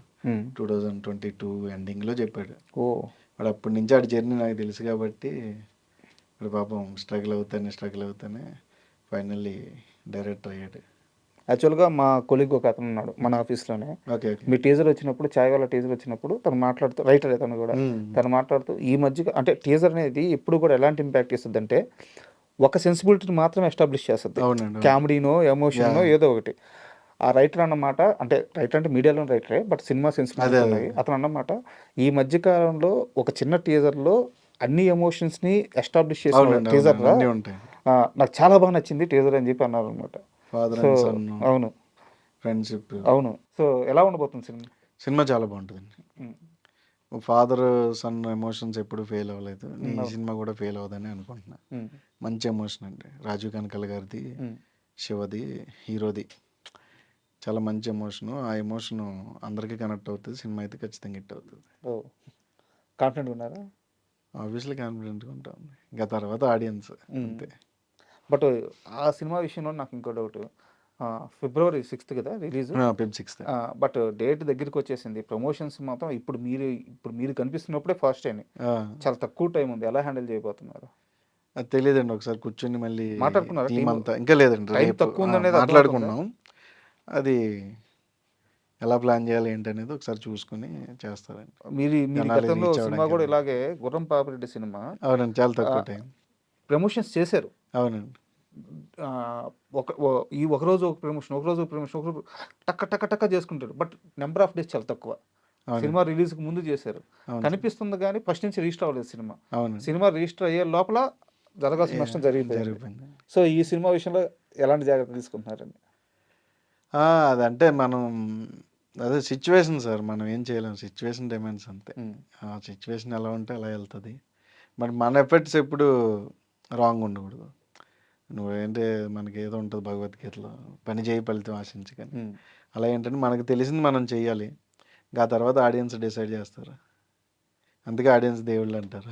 2022 ఎండింగ్లో చెప్పాడు. వాడు అప్పటి నుంచి ఆడి జర్నీ నాకు తెలుసు కాబట్టి ఇప్పుడు పాపం స్ట్రగుల్ అవుతానే ఫైనల్లీ డైరెక్టర్ అయ్యాడు. యాక్చువల్గా మా కొలీగ్ ఒక అతను ఉన్నాడు మన ఆఫీస్లోనే. మీ టీజర్ వచ్చినప్పుడు, చాయ్ వాళ్ళ టీజర్ వచ్చినప్పుడు తను మాట్లాడుతూ, రైటర్ తను కూడా, తను మాట్లాడుతూ ఈ మధ్య అంటే టీజర్ అనేది ఎప్పుడు కూడా ఎలాంటి ఇంపాక్ట్ ఇస్తుంది అంటే ఒక సెన్సిబిలిటీని మాత్రం ఎస్టాబ్లిష్ చేస్తుంది, కామెడీనో ఎమోషనో ఏదో ఒకటి. ఆ రైటర్ అన్నమాట, అంటే రైటర్ అంటే మీడియాలో రైటరే బట్ సినిమా సెన్సిబిలిటీ ఉన్నాయి. అతను అన్నమాట ఈ మధ్యకాలంలో ఒక చిన్న టీజర్లో అన్ని ఎమోషన్స్ని ఎస్టాబ్లిష్ చేసిన టీజర్ నాకు చాలా బాగా నచ్చింది టీజర్ అని చెప్పి అన్నారు అనమాట. అవును, ఫ్రెండ్షిప్, అవును. సో ఎలా ఉండబోతుంది సినిమా? సినిమా చాలా బాగుంటుందండి. ఫాదర్ సన్ ఎమోషన్స్ ఎప్పుడు ఫెయిల్ అవ్వలేదు, ఈ సినిమా కూడా ఫెయిల్ అవ్వదని అనుకుంటున్నా. మంచి ఎమోషన్ అండి, రాజీవ్ కనకాల గారిది, శివది, హీరోది చాలా మంచి ఎమోషను. ఆ ఎమోషన్ అందరికీ కనెక్ట్ అవుతుంది, సినిమా అయితే ఖచ్చితంగా హిట్ అవుతుంది. కాన్ఫిడెంట్ ఉన్నారా? ఆబ్వియస్లీ కాన్ఫిడెంట్గా ఉంటాం, ఇంకా తర్వాత ఆడియన్స్ అంతే. బట్ ఆ సినిమా విషయంలో నాకు ఇంకో డౌట్, ఫిబ్రవరి 6th కదా release. Feb 6th. But date దగ్గరికి వచ్చేసింది. ప్రమోషన్స్ మాత్రం ఇప్పుడు మీరు కనిపిస్తున్నప్పుడే ఫాస్ట్ అయినాయి. చాలా తక్కువ టైం ఉంది. ఎలా హ్యాండిల్ చేయబోతున్నారు? అది తెలియదండి. ఒకసారి కూర్చొని మళ్ళీ మాట్లాడుకున్నారా టీం team? అంతా ఇంకా లేదండి. టైం రేపు తక్కువ ఉందనేది మాట్లాడుకున్నాం. అది ఎలా ప్లాన్ చేయాలి ఏంటనేది ఒకసారి చూసుకుని చేస్తారండి. మీరు జనాలు గతంలో reach సినిమా అవ్వడానికి కూడా ఇలాగే గుర్రం పాపిరెడ్డి సినిమా అవునండి, చాలా తక్కువ ఆ, టైం. ప్రమోషన్స్ చేశారు. అవునండి. ఆ, ఒకరోజు ఒక ప్రమోషన్, ఒకరోజు ఒక ప్రమోషన్, ఒకరోజు టక్క టక్క టక్క చేసుకుంటారు. బట్ నెంబర్ ఆఫ్ డేస్ చాలా తక్కువ. అవునండి. సినిమా రిలీజ్కి ముందు చేశారు. అవును సార్. కనిపిస్తుంది కానీ ఫస్ట్ నుంచి రిజిస్టర్ అవ్వలేదు సినిమా. అవునండి. సినిమా రిజిస్టర్ అయ్యే లోపల జరగాల్సిన నష్టం జరిగిపోయింది. జరిగిపోయింది. సో ఈ సినిమా విషయంలో ఎలాంటి జాగ్రత్తలు తీసుకుంటున్నారండి? అదంటే మనం అదే సిచ్యువేషన్ సార్, మనం ఏం చేయలేం. సిచ్యువేషన్ డిమాండ్స్ అంతే. ఆ సిచ్యువేషన్ ఎలా ఉంటే అలా వెళ్తుంది. బట్ మన ఎఫర్ట్స్ ఎప్పుడు రాంగ్ ఉండకూడదు. నువ్వేంటే మనకి ఏదో ఉంటుంది భగవద్గీతలో, పని చేయి ఫలితం ఆశించి. కానీ అలా ఏంటంటే మనకు తెలిసింది మనం చెయ్యాలి. ఆ తర్వాత ఆడియన్స్ డిసైడ్ చేస్తారు. అందుకే ఆడియన్స్ దేవుళ్ళు అంటారు.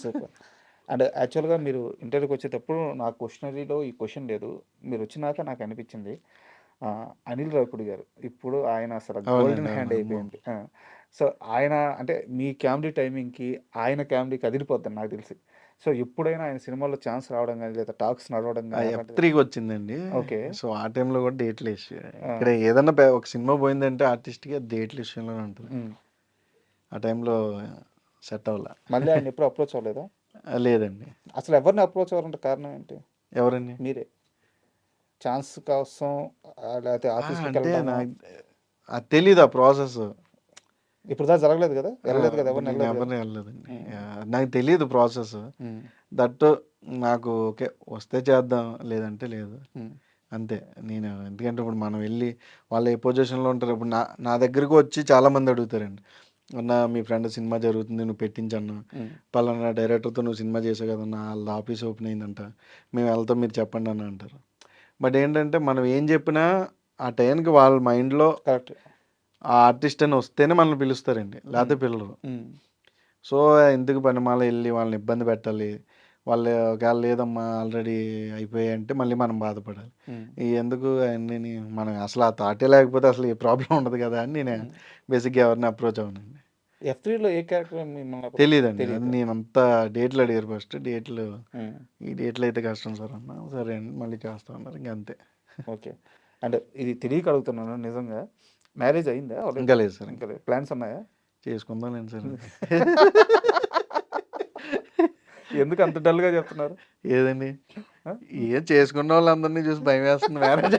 సూపర్. అండ్ యాక్చువల్గా మీరు ఇంటర్వ్యూకి వచ్చేటప్పుడు నా క్వశ్చనరీలో ఈ క్వశ్చన్ లేదు. మీరు వచ్చినాక నాకు అనిపించింది అనిల్ రావిపూడి గారు ఇప్పుడు ఆయన అసలు అవునండి, గోల్డెన్ హ్యాండ్ అవును. అయిపోయింది. సో ఆయన అంటే మీ కామెడీ టైమింగ్కి ఆయన కామెడీకి అదిరిపోద్ది నాకు తెలిసి. సో ఎప్పుడైనా ఆయన సినిమాలో ఛాన్స్ రావడం కానీ లేదా టాక్స్ నడవడం కానీ F3కి వచ్చిందండి. ఓకే. సో ఆ టైంలో కూడా డేట్లు ఇష్యూ. ఇక్కడ ఏదన్నా ఒక సినిమా పోయిందంటే ఆర్టిస్ట్కి అది డేట్ల విషయంలోనే ఉంటుంది. ఆ టైంలో సెట్ అవ్వాల. మళ్ళీ ఆయన ఎప్పుడు అప్రోచ్ అవ్వలేదా? లేదండి. అసలు ఎవరిని అప్రోచ్ అవ్వాలంటే కారణం ఏంటి? ఎవరండి? మీరే ఛాన్స్ కోసం లేకపోతే ఆఫీస్కి అంటే వెళ్ళడం నాకు అది తెలీదు ఆ ప్రాసెస్. ఇప్పుడు దాకా జరగలేదు కదా, వెళ్ళలేదు కదా, ఎవరిని వెళ్ళలేదు కదా. ఎవరిని వెళ్ళలేదండి. నాకు తెలియదు ప్రాసెస్. దట్ నాకు ఓకే వస్తే చేద్దాం, లేదంటే లేదు అంతే. నేను ఎందుకంటే ఇప్పుడు మనం వెళ్ళి వాళ్ళు ఏ పొజిషన్లో ఉంటారు. ఇప్పుడు నా దగ్గరకు వచ్చి చాలామంది అడుగుతారండి, అన్న మీ ఫ్రెండ్ సినిమా జరుగుతుంది, నువ్వు పెట్టించన్న, పలానా డైరెక్టర్తో నువ్వు సినిమా చేసావు కదన్నా, వాళ్ళ ఆఫీస్ ఓపెన్ అయిందంట, మేము వెళ్తాం, మీరు చెప్పండి అన్న అంటారు. బట్ ఏంటంటే మనం ఏం చెప్పినా ఆ టైంకి వాళ్ళ మైండ్లో కరెక్ట్ ఆ ఆర్టిస్ట్ అని వస్తేనే మనల్ని పిలుస్తారండి, లేకపోతే పిల్లలు. సో ఎందుకు పనిమాల వెళ్ళి వాళ్ళని ఇబ్బంది పెట్టాలి, వాళ్ళు ఒకవేళ లేదమ్మా ఆల్రెడీ అయిపోయాయి అంటే మళ్ళీ మనం బాధపడాలి. ఈ ఎందుకు అన్నీ మనం అసలు ఆ థాటే లేకపోతే అసలు ఏ ప్రాబ్లం ఉండదు కదా అని నేను బేసిక్గా ఎవరిని అప్రోచ్ అవునండి. F3లో ఏ క్యారెక్టర్ మిమ్మల్ని తెలియదండి. అది నేను అంతా డేట్లు అడిగారు ఫస్ట్. డేట్లు ఈ డేట్లు అయితే కష్టం సార్ అన్న. సరే అండి మళ్ళీ చేస్తా ఉన్నారు, ఇంకా అంతే. ఓకే. అండ్ ఇది తెలియక అడుగుతున్నాను నిజంగా, మ్యారేజ్ అయిందా? ఇంకా లేదు సార్. ఇంకా లేదు. ప్లాన్స్ ఉన్నాయా? చేసుకుందాం లేదు సార్. ఎందుకు అంత డల్గా చెప్తున్నారు? ఏదండి ఏం చేసుకున్న వాళ్ళందరినీ చూసి భయం వేస్తుంది మ్యారేజ్.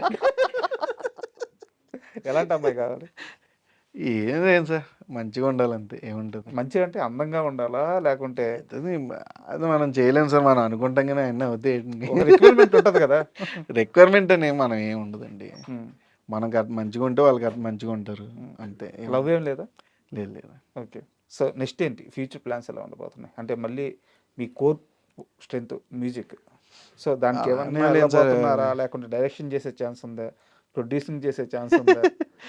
ఎలాంటి అమ్మాయి కావాలి? ఏం సార్ మంచిగా ఉండాలి అంతే, ఏముంటుంది. మంచిగా అంటే అందంగా ఉండాలా లేకుంటే అది మనం చేయలేము సార్, మనం అనుకుంటాం కానీ అన్నీ అవుతాయి. రిక్వైర్మెంట్ ఉంటుంది కదా. రిక్వైర్మెంట్ అని మనం ఏం ఉండదండి. మనకు అటు మంచిగా ఉంటే వాళ్ళకి అటు మంచిగా ఉంటారు అంతే. లవ్ ఏం లేదా? లేదు లేదు. ఓకే. సో నెక్స్ట్ ఏంటి ఫ్యూచర్ ప్లాన్స్ ఎలా ఉండబోతున్నాయి? అంటే మళ్ళీ మీ కోర్ స్ట్రెంత్ మ్యూజిక్, సో దానికి ఏమన్నా వెళ్ళబోతున్నారా లేకుంటే డైరెక్షన్ చేసే ఛాన్స్ ఉందా, ప్రొడ్యూసింగ్ చేసే ఛాన్స్ ఉందా?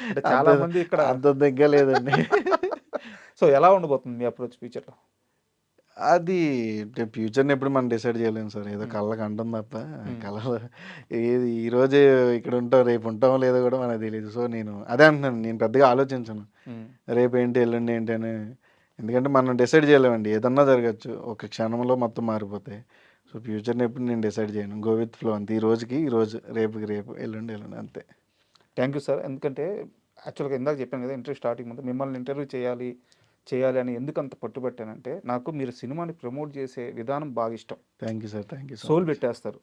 అంటే చాలా మంది ఇక్కడ అంత దగ్గర లేదండి. సో ఎలా ఉండబోతుంది మీ అప్రోచ్ ఫ్యూచర్లో? అది ఫ్యూచర్ని ఎప్పుడు మనం డిసైడ్ చేయలేము సార్, ఏదో కళ్ళకి అంటాం తప్ప కళ ఏది ఈరోజే ఇక్కడ ఉంటాం రేపు ఉంటామో లేదో కూడా మనకు తెలియదు. సో నేను అదే అంటున్నాను, నేను పెద్దగా ఆలోచించను రేపు ఏంటి ఎల్లుండి ఏంటి అని. ఎందుకంటే మనం డిసైడ్ చేయలేమండి, ఏదన్నా జరగచ్చు, ఒక క్షణంలో మొత్తం మారిపోతాయి. సో ఫ్యూచర్ని ఎప్పుడు నేను డిసైడ్ చేయను, గో విత్ ఫ్లో అంతే. ఈ రోజుకి ఈరోజు, రేపుకి రేపు, ఎల్లుండి ఎల్లుండి అంతే. Thank you sir. ఎందుకంటే యాక్చువల్గా ఇందాక చెప్పాను కదా ఇంటర్వ్యూ స్టార్టింగ్ ముందు, మిమ్మల్ని ఇంటర్వ్యూ చేయాలి అని ఎందుకు అంత పట్టుబట్టానంటే, నాకు మీరు సినిమాని ప్రమోట్ చేసే విధానం బాగా ఇష్టం. Thank you sir. Thank you. Soul పెట్టేస్తారు.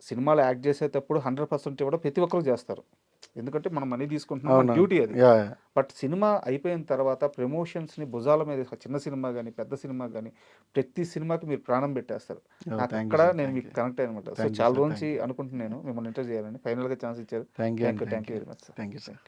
సినిమాలో యాక్ట్ చేసేటప్పుడు 100% ఇవ్వడం ప్రతి ఒక్కరు చేస్తారు, ఎందుకంటే మనం మనీ తీసుకుంటున్నాం, డ్యూటీ అది. బట్ సినిమా అయిపోయిన తర్వాత ప్రమోషన్స్ని భుజాల మీద, చిన్న సినిమా కానీ పెద్ద సినిమా కానీ ప్రతి సినిమాకి మీరు ప్రాణం పెట్టేస్తారు. నాకు అక్కడ నేను మీకు కనెక్ట్ అయ్యనమాట. సో చాలా రోజు అనుకుంటున్నాను మిమ్మల్ని ఇంటర్వ్యూ చేయాలని, ఫైనల్గా ఛాన్స్ ఇచ్చారు. Thank you very much sir. Thank you sir.